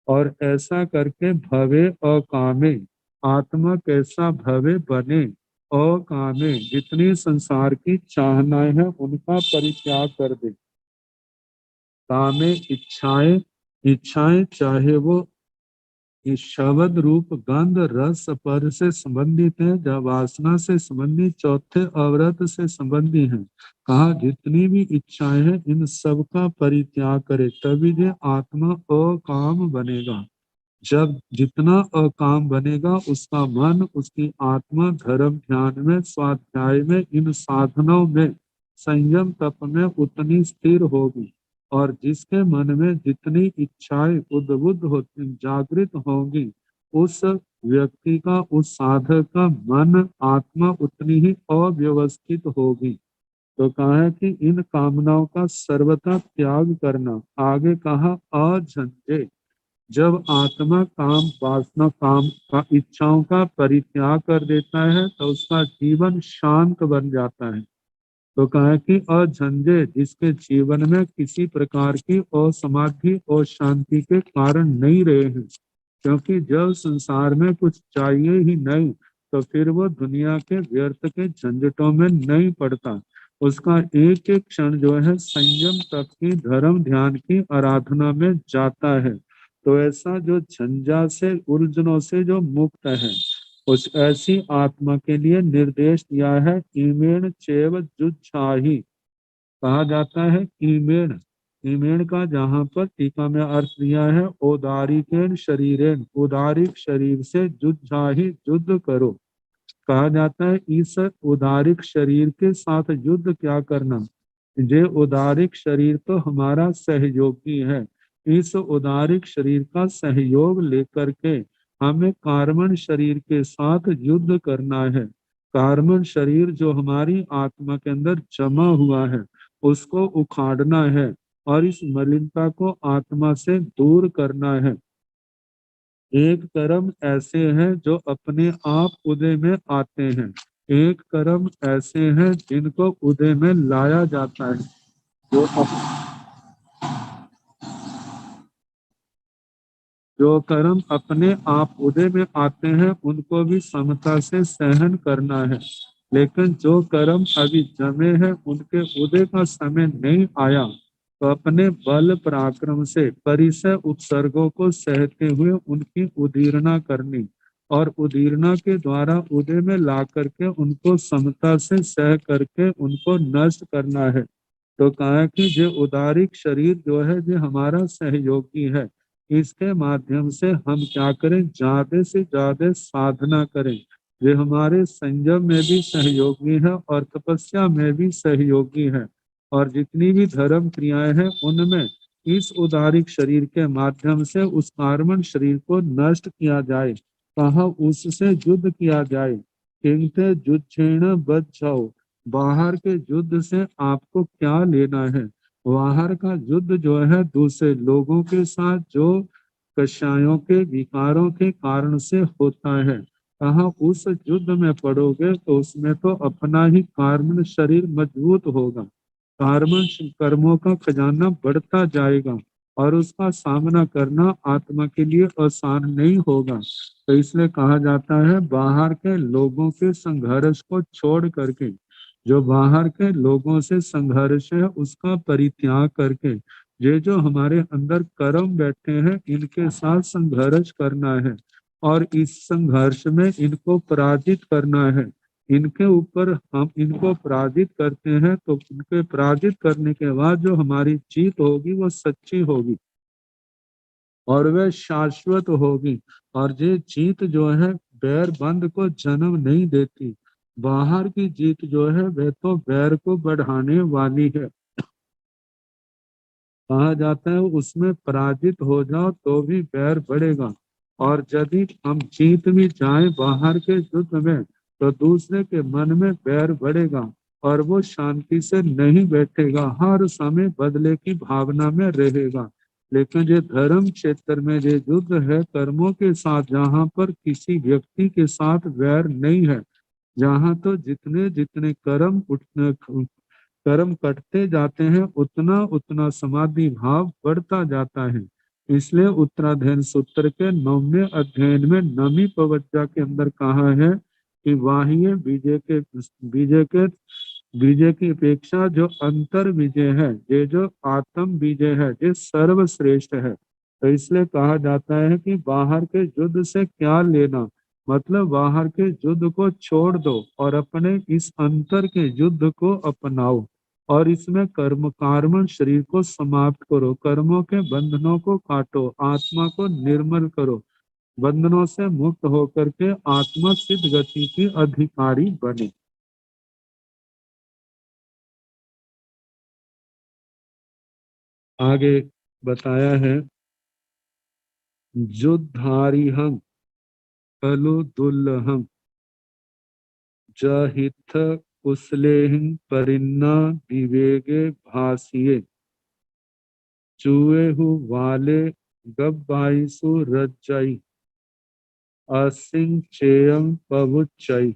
और ऐसा करके भवे अकामे, आत्मा कैसा भवे बने, अकामे जितनी संसार की चाहनाएं हैं उनका परित्याग कर दे। कामे इच्छाएं, इच्छाएं चाहे वो इस शब्द रूप गंध रस स्पर्श से संबंधित है, जब वासना से संबंधित, चौथे अवरत से संबंधी है। कहा जितनी भी इच्छाएं हैं इन सब का परित्याग करे तभी जो आत्मा अकाम बनेगा। जब जितना अकाम बनेगा उसका मन, उसकी आत्मा धर्म ध्यान में, स्वाध्याय में, इन साधनों में, संयम तप में उतनी स्थिर होगी। और जिसके मन में जितनी इच्छाएं उद्बुद्ध होती, जागृत होंगी, उस व्यक्ति का, उस साधक का मन, आत्मा उतनी ही अव्यवस्थित होगी। तो कहा है कि इन कामनाओं का सर्वथा त्याग करना। आगे कहा अझंझे, जब आत्मा काम वासना, काम का, इच्छाओं का परित्याग कर देता है तो उसका जीवन शांत बन जाता है। तो कहा कि अझंझे, जिसके जीवन में किसी प्रकार की असमाधि और शांति के कारण नहीं रहे हैं। क्योंकि जब संसार में कुछ चाहिए ही नहीं तो फिर वो दुनिया के व्यर्थ के झंझटों में नहीं पड़ता। उसका एक एक क्षण जो है संयम तप की, धर्म ध्यान की आराधना में जाता है। तो ऐसा जो झंझा से, उलझनों से जो मुक्त है, उस ऐसी आत्मा के लिए निर्देश दिया है ईमेण चैव जुच्छाही। कहा जाता है ईमेण, ईमेण का जहाँ पर टीका में अर्थ दिया है औदारिकेन शरीरेन, उदारिक शरीर से जुच्छाही, युद्ध करो। कहा जाता है इस उदारिक शरीर के साथ युद्ध क्या करना। ये उदारिक शरीर तो हमारा सहयोगी है, इस उदारिक शरीर का सहयोग लेकर के हमें कार्बन शरीर के साथ युद्ध करना है। कार्बन शरीर जो हमारी आत्मा के अंदर जमा हुआ है उसको उखाड़ना है और इस मलिनता को आत्मा से दूर करना है। एक कर्म ऐसे हैं जो अपने आप उदय में आते हैं, एक कर्म ऐसे हैं जिनको उदय में लाया जाता है। जो कर्म अपने आप उदय में आते हैं उनको भी समता से सहन करना है। लेकिन जो कर्म अभी जमे हैं, उनके उदय का समय नहीं आया, तो अपने बल पराक्रम से परिसर उत्सर्गों को सहते हुए उनकी उदीरना करनी और उदीरना के द्वारा उदय में ला करके उनको समता से सह करके उनको नष्ट करना है। तो कहा कि जो उदारिक शरीर जो है जो हमारा सहयोगी है, इसके माध्यम से हम क्या करें, ज्यादा से ज्यादा साधना करें। ये हमारे संयम में भी सहयोगी है और तपस्या में भी सहयोगी है। और जितनी भी धर्म क्रियाएं हैं उनमें इस उदारिक शरीर के माध्यम से उस कार्बन शरीर को नष्ट किया जाए। कहा उससे युद्ध किया जाए। किंतु युद्धेन बद्धौ, बाहर के युद्ध से आपको क्या लेना है। बाहर का युद्ध जो है दूसरे लोगों के साथ जो कषायों के, विकारों के कारण से होता है। कहा उस युद्ध में पड़ोगे तो उसमें तो अपना ही कार्बन शरीर मजबूत होगा। कर्मों का खजाना बढ़ता जाएगा और उसका सामना करना आत्मा के लिए आसान नहीं होगा। तो इसलिए कहा जाता है बाहर के लोगों के संघर्ष को छोड़ करके, जो बाहर के लोगों से संघर्ष है उसका परित्याग करके ये जो हमारे अंदर कर्म बैठे हैं इनके साथ संघर्ष करना है और इस संघर्ष में इनको पराजित करना है। इनके ऊपर हम इनको पराजित करते हैं तो इनके पराजित करने के बाद जो हमारी जीत होगी वो सच्ची होगी और वह शाश्वत होगी। और ये जीत जो है बैर बंद को जन्म नहीं देती। बाहर की जीत जो है वह तो बैर को बढ़ाने वाली है। कहा जाता है उसमें पराजित हो जाओ तो भी बैर बढ़ेगा और यदि हम जीत भी जाए बाहर के युद्ध में तो दूसरे के मन में बैर बढ़ेगा और वो शांति से नहीं बैठेगा, हर समय बदले की भावना में रहेगा। लेकिन ये धर्म क्षेत्र में ये युद्ध है कर्मों के साथ, जहाँ पर किसी व्यक्ति के साथ वैर नहीं है, जहाँ तो जितने जितने कर्म कटते जाते हैं उतना उतना समाधि भाव बढ़ता जाता है। इसलिए उत्तराध्ययन सूत्र के 9वें अध्ययन में नवी पवज्जा के अंदर कहा है कि बाह्य विजय की अपेक्षा जो अंतर विजय है, ये जो आत्म विजय है, ये सर्वश्रेष्ठ है। तो इसलिए कहा जाता है कि बाहर के युद्ध से क्या लेना, मतलब बाहर के युद्ध को छोड़ दो और अपने इस अंतर के युद्ध को अपनाओ और इसमें कार्बन शरीर को समाप्त करो, कर्मों के बंधनों को काटो, आत्मा को निर्मल करो, बंधनों से मुक्त होकर के आत्मा सिद्ध गति की अधिकारी बने। आगे बताया है युद्धारिहं खलु दुल्लहं जहिथ कुशलेहिं परिन्ना विवेगे भासिये चुएहु वाले गब्बाईसु रज्जई असिंग चेयं पवुच्चई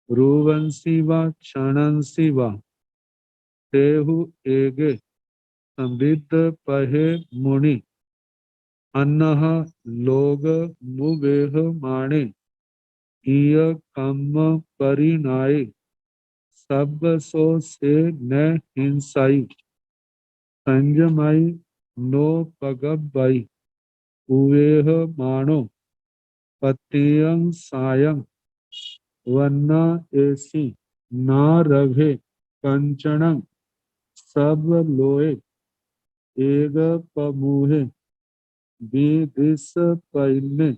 रुवंसी वा क्षणंसी वा तेहु एगे समृद्ध पहे मुनि अन्नः लोग मुवेह माणे इय कम परिणाय सब सो से न हिंसाई संजमाई नो पगब्बई उवेह माणो पतियं सायं वन्ना एसी ना रघे कंचणं सब लोए एग पमुहे विदिस पैने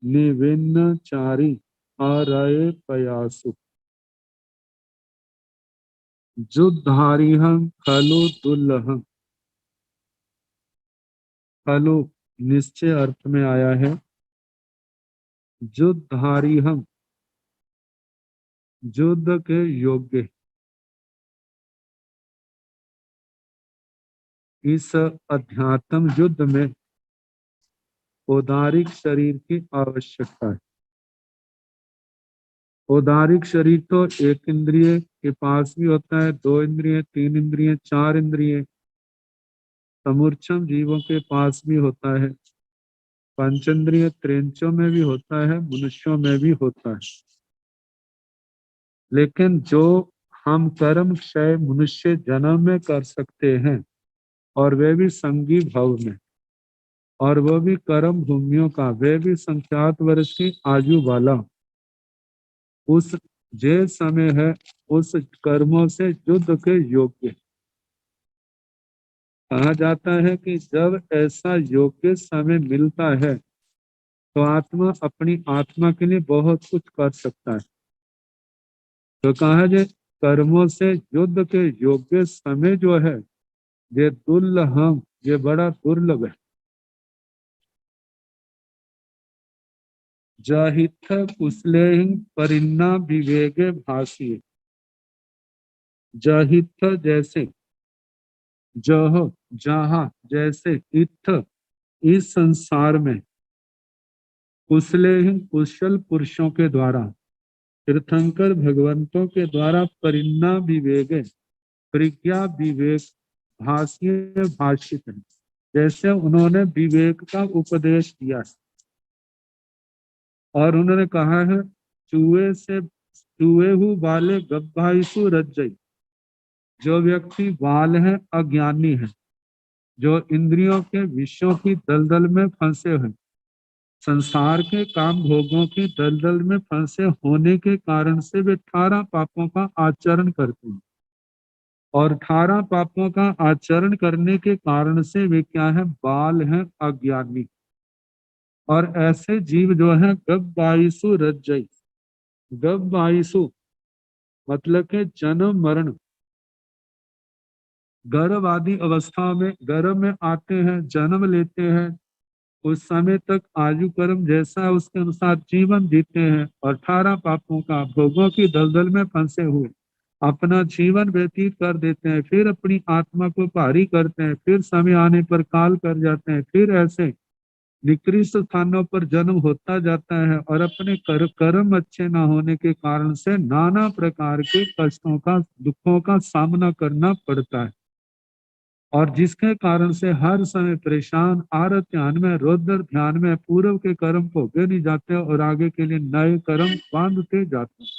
निविन्न चारी आरय पयासु युद्धारिहं खलु दुल्लहं। खलु निश्चय अर्थ में आया है, युद्धारिहं युद्ध के योग्य। इस अध्यात्म युद्ध में औदारिक शरीर की आवश्यकता है। औदारिक शरीर तो एक इंद्रिय के पास भी होता है, 2 इंद्रिय, 3 इंद्रिय, 4 इंद्रिय। समूर्छम जीवों के पास भी होता है, पंचेंद्रिय त्रेंचों में भी होता है, मनुष्यों में भी होता है। लेकिन जो हम कर्म क्षय मनुष्य जन्म में कर सकते हैं और वे भी संगी भाव में, और वह भी कर्म भूमियों का, वे भी संख्यात वर्ष की आयु वाला, उस जे समय है उस कर्मों से युद्ध के योग्य। कहा जाता है कि जब ऐसा योग्य समय मिलता है तो आत्मा अपनी आत्मा के लिए बहुत कुछ कर सकता है। तो कहा जाए कर्मों से युद्ध के योग्य समय जो है ये दुर्लभ, ये बड़ा दुर्लभ है। जाहिथ कुशलेहिं परिन्ना विवेगे भासी। जाहिथ जैसे, जह जहाँ, जैसे, इत्थ इस संसार में, कुशलेहिं कुशल पुरुषों के द्वारा, तीर्थंकर भगवंतों के द्वारा परिन्ना विवेगे प्रज्ञा विवेक भाष्य भाषित है। जैसे उन्होंने विवेक का उपदेश दिया और उन्होंने कहा है चूहे हु वाले गब्भाइसु रज्जई। जो व्यक्ति बाल है अज्ञानी है, जो इंद्रियों के विषयों की दलदल में फंसे हैं, संसार के काम भोगों की दलदल में फंसे होने के कारण से वे 18 पापों का आचरण करते हैं। और 18 पापों का आचरण करने के कारण से वे क्या है, बाल हैं अज्ञानी। और ऐसे जीव जो है गब्बाइसु रज्जई। गब्बाइसु मतलब के जन्म मरण, गर्भ आदि अवस्था में गर्भ में आते हैं, जन्म लेते हैं, उस समय तक आयु कर्म जैसा है उसके अनुसार जीवन जीते हैं और 18 पापों का भोगों की दलदल में फंसे हुए अपना जीवन व्यतीत कर देते हैं। फिर अपनी आत्मा को भारी करते हैं, फिर समय आने पर काल कर जाते हैं, फिर ऐसे निकृष्ट स्थानों पर जन्म होता जाता है और अपने कर्म अच्छे ना होने के कारण से नाना प्रकार के कष्टों का दुखों का सामना करना पड़ता है। और जिसके कारण से हर समय परेशान, आरत ध्यान में, रौद्र ध्यान में, पूर्व के कर्म भोगे नहीं जाते और आगे के लिए नए कर्म बांधते जाते हैं।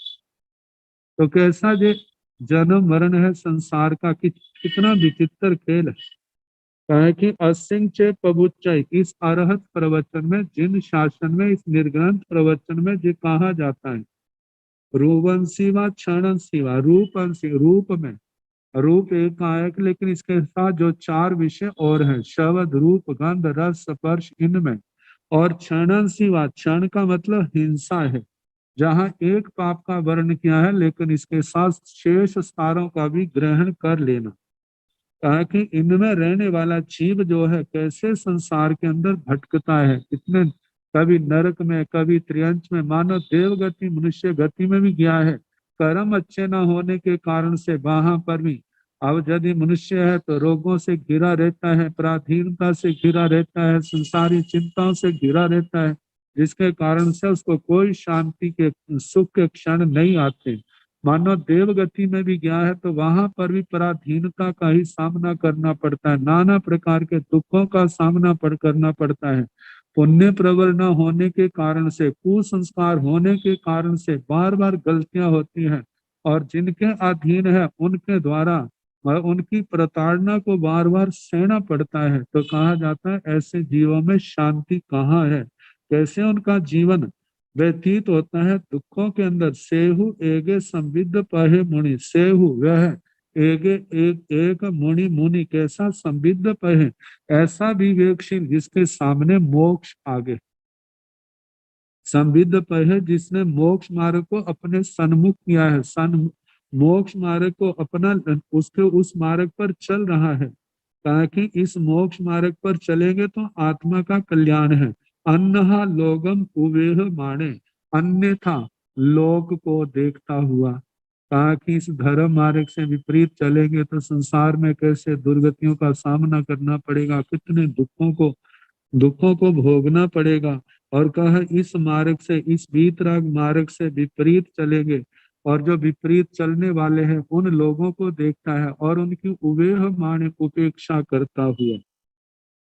तो कैसा ये जन्म मरण है संसार का, कितना विचित्र खेल है। कहे कि असिंग चे पबुच्चय, इस अरहत प्रवचन में, जिन शासन में, इस निर्ग्रंथ प्रवचन में जो कहा जाता है रूपंसी व क्षणंसी व रूपंसी, रूप में रूप एक आयक, लेकिन इसके साथ जो 4 विषय और हैं, शब्द रूप गंध रस स्पर्श, इनमें। और क्षणन सिवा, क्षण का मतलब हिंसा है, जहाँ एक पाप का वर्ण किया है लेकिन इसके साथ शेष सारों का भी ग्रहण कर लेना। कहा कि इनमें रहने वाला जीव जो है कैसे संसार के अंदर भटकता है, इतने कभी नरक में, कभी त्रियंच में, मानव देव गति मनुष्य गति में भी गया है। कर्म अच्छे न होने के कारण से वहां पर भी, अब यदि मनुष्य है तो रोगों से घिरा रहता है, पराधीनता से घिरा रहता है, संसारी चिंताओं से घिरा रहता है, जिसके कारण से उसको कोई शांति के सुख के क्षण नहीं आते। मानो देव गति में भी गया है तो वहां पर भी पराधीनता का ही सामना करना पड़ता है, नाना प्रकार के दुखों का सामना करना पड़ता है। पुण्य प्रबल न होने के कारण से, कुसंस्कार होने के कारण से बार बार गलतियां होती हैं और जिनके अधीन है उनके द्वारा उनकी प्रताड़ना को बार बार सहना पड़ता है। तो कहा जाता है ऐसे जीवों में शांति कहाँ है, कैसे उनका जीवन व्यतीत होता है दुखों के अंदर। सेहु एगे संविद्ध पहे मुनि, सेहु वह एगे एक मुनि, मुनि कैसा, संविद्ध पहे ऐसा विवेकशील जिसके सामने मोक्ष आगे, संविद्ध पहे जिसने मोक्ष मार्ग को अपने सन्मुख किया है, मोक्ष मार्ग को अपना उसके उस मार्ग पर चल रहा है, ताकि इस मोक्ष मार्ग पर चलेंगे तो आत्मा का कल्याण है। अन्नहा लोगम उवेह माणे, अन्यथा लोक को देखता हुआ, ताकि इस धर्म मार्ग से विपरीत चलेंगे तो संसार में कैसे दुर्गतियों का सामना करना पड़ेगा, कितने दुखों को भोगना पड़ेगा। और कहा इस मार्ग से, इस वीतराग मार्ग से विपरीत चलेंगे और जो विपरीत चलने वाले हैं उन लोगों को देखता है और उनकी उवेह माने उपेक्षा करता हुआ।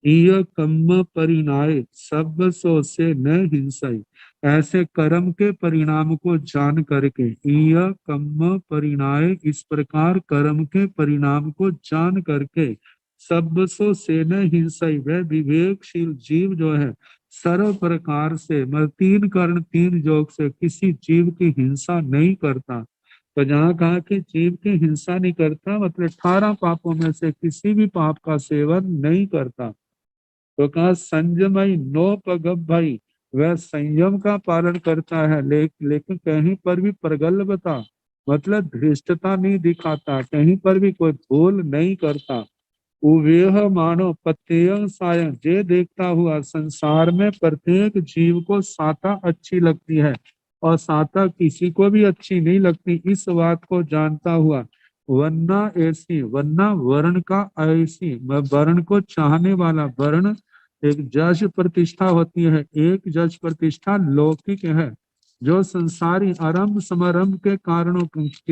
इय कर्म परिणाय सब सो से न हिंसाई, ऐसे कर्म के परिणाम को जान करके, इय कर्म परिणाय, इस प्रकार कर्म के परिणाम को जान करके, सब सो से न हिंसाई, वह विवेकशील जीव जो है सर्व प्रकार से, मतलब 3 कर्ण 3 जोग से किसी जीव की हिंसा नहीं करता। तो जहाँ कहा कि जीव की हिंसा नहीं करता मतलब 18 पापों में से किसी भी पाप का सेवन नहीं करता। तो कहा संयमई नो पगब भाई, वह संयम का पालन करता है लेकिन कहीं पर भी प्रगल्भता मतलब धृष्टता नहीं दिखाता, कहीं पर भी कोई भूल नहीं करता। उवेह मानो प्रत्येक सायं, जे देखता हुआ संसार में प्रत्येक जीव को साता अच्छी लगती है और साता किसी को भी अच्छी नहीं लगती, इस बात को जानता हुआ। वन्ना ऐसी, वन्ना वर्ण का ऐसी, वर्ण को चाहने वाला, वर्ण एक जश प्रतिष्ठा होती है, एक जश प्रतिष्ठा लौकिक है जो संसारी आरंभ समारंभ के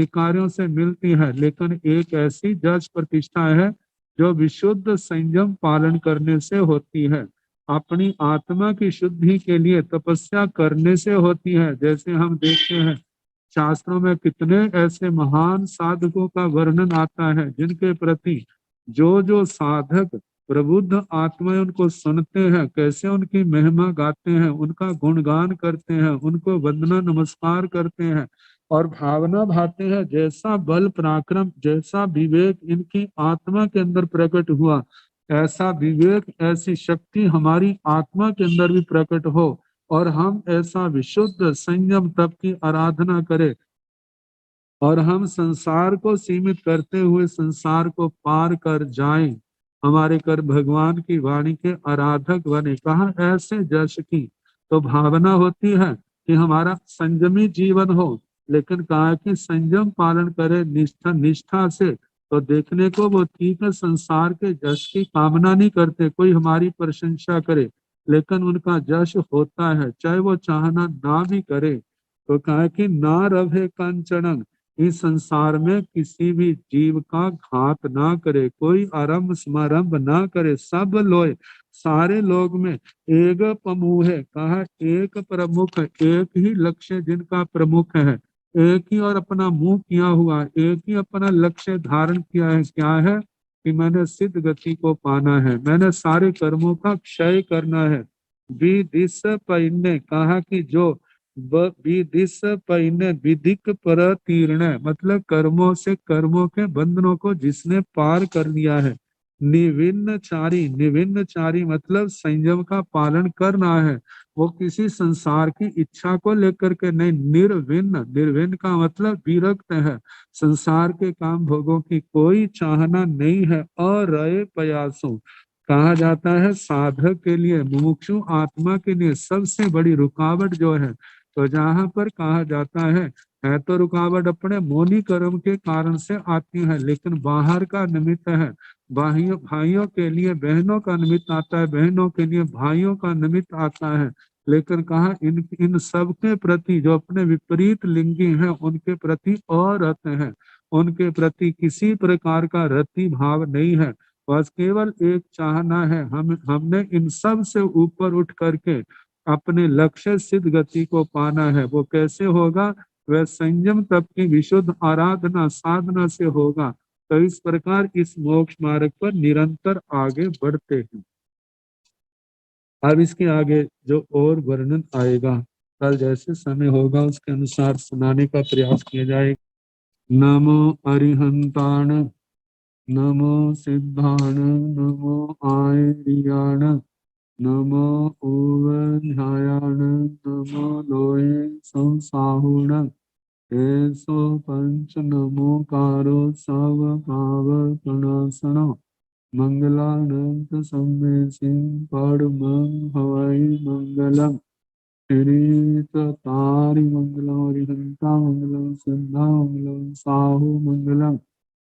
कार्यों से मिलती है, लेकिन एक ऐसी जस प्रतिष्ठा है जो विशुद्ध संयम पालन करने से होती है। अपनी आत्मा की शुद्धि के लिए तपस्या करने से होती है। जैसे हम देखते हैं शास्त्रों में कितने ऐसे महान साधकों का वर्णन आता है जिनके प्रति जो साधक प्रबुद्ध आत्माएं उनको सुनते हैं, कैसे उनकी महिमा गाते हैं, उनका गुणगान करते हैं, उनको वंदना नमस्कार करते हैं और भावना भाते हैं। जैसा बल पराक्रम, जैसा विवेक इनकी आत्मा के अंदर प्रकट हुआ, ऐसा विवेक, ऐसी शक्ति हमारी आत्मा के अंदर भी प्रकट हो और हम ऐसा विशुद्ध संयम तप की आराधना करें और हम संसार को सीमित करते हुए संसार को पार कर जाएं। हमारे कर भगवान की वाणी के आराधक बने। कहा ऐसे जश की तो भावना होती है कि हमारा संयमी जीवन हो, लेकिन कहा कि संयम पालन करे निष्ठा से, तो देखने को वो ठीक है, संसार के जश की कामना नहीं करते, कोई हमारी प्रशंसा करे, लेकिन उनका जश होता है चाहे वो चाहना ना भी करे। तो कहा कि ना रहे कंचनन, इस संसार में किसी भी जीव का घात ना करे, कोई आरंभ समारंभ ना करे, सब लोग सारे लोग में एक प्रमुख है। कहा एक प्रमुख, एक ही लक्ष्य जिनका प्रमुख है, एक ही और अपना मुंह किया हुआ, एक ही अपना लक्ष्य धारण किया है। क्या है कि मैंने सिद्ध गति को पाना है, मैंने सारे कर्मों का क्षय करना है। विदिश पहिने, कहा कि जो विदिश पहिने विधिक पर तीर्ण, मतलब कर्मों से कर्मों के बंधनों को जिसने पार कर लिया है। निविन्न चारी, निविन्न चारी मतलब संयम का पालन करना है, वो किसी संसार की इच्छा को लेकर के नहीं। निर्विन्न, निर्विन्न का मतलब विरक्त है, संसार के काम भोगों की कोई चाहना नहीं है। अरय प्रयासों, कहा जाता है साधक के लिए, मुमुक्षु आत्मा के लिए सबसे बड़ी रुकावट जो है, तो जहां पर कहा जाता है तो रुकावट अपने मोनी कर्म के कारण से आती है, लेकिन बाहर का निमित्त है। भाइयों के लिए बहनों का निमित्त आता है, बहनों के लिए भाइयों का निमित्त आता है, लेकिन कहा इन सब के प्रति जो अपने विपरीत लिंगी हैं उनके प्रति अरत है, उनके प्रति किसी प्रकार का रति भाव नहीं है, बस केवल एक चाहना है। हमने इन सब से ऊपर उठ करके अपने लक्ष्य सिद्ध गति को पाना है। वो कैसे होगा? वह संयम तप की विशुद्ध आराधना साधना से होगा। तो इस प्रकार इस मोक्ष मार्ग पर निरंतर आगे बढ़ते हैं। अब इसके आगे जो और वर्णन आएगा कल जैसे समय होगा उसके अनुसार सुनाने का प्रयास किया जाएगा। नमो अरिहंताण, नमो सिद्धाण, नमो आयर्याण, नमो ओवध्यायाण, नमो लोये संसाहुण, एसो पंच नमोकारो सब भाव प्रणासनो, मंगलानंत संवेशी परमं हवै मंगलम। श्री तारि मंगलम, हरिहंता मंगलम, सिद्धा मंगलम, साहु मंगलम,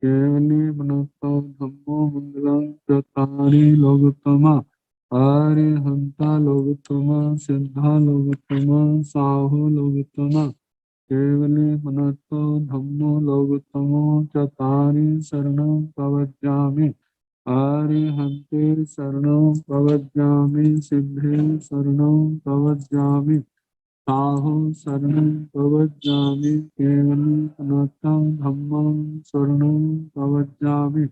केवली बनतो धम्मो मंगलम, चतारि लोकोत्तमा, अरिहंता लोकोत्तमा, सिद्धा लोकोत्तमा, साहु लोकोत्तमा, केवली बनतो धम्मो लोकोत्तमो, चतारि शरणं प्रवज्जामि, अरिहन्ते शरणं प्रवज्जामि, सिद्धे शरणं प्रवज्जामि, साहु शरणं प्रवज्जामि, केवली बनतं धम्मं शरणं प्रवज्जामि।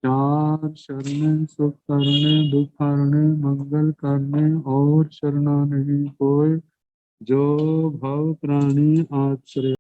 चार शरण, सुख करने, दुख हरने, मंगल करने और शरणा नहीं कोई, जो भव प्राणी आश्रय।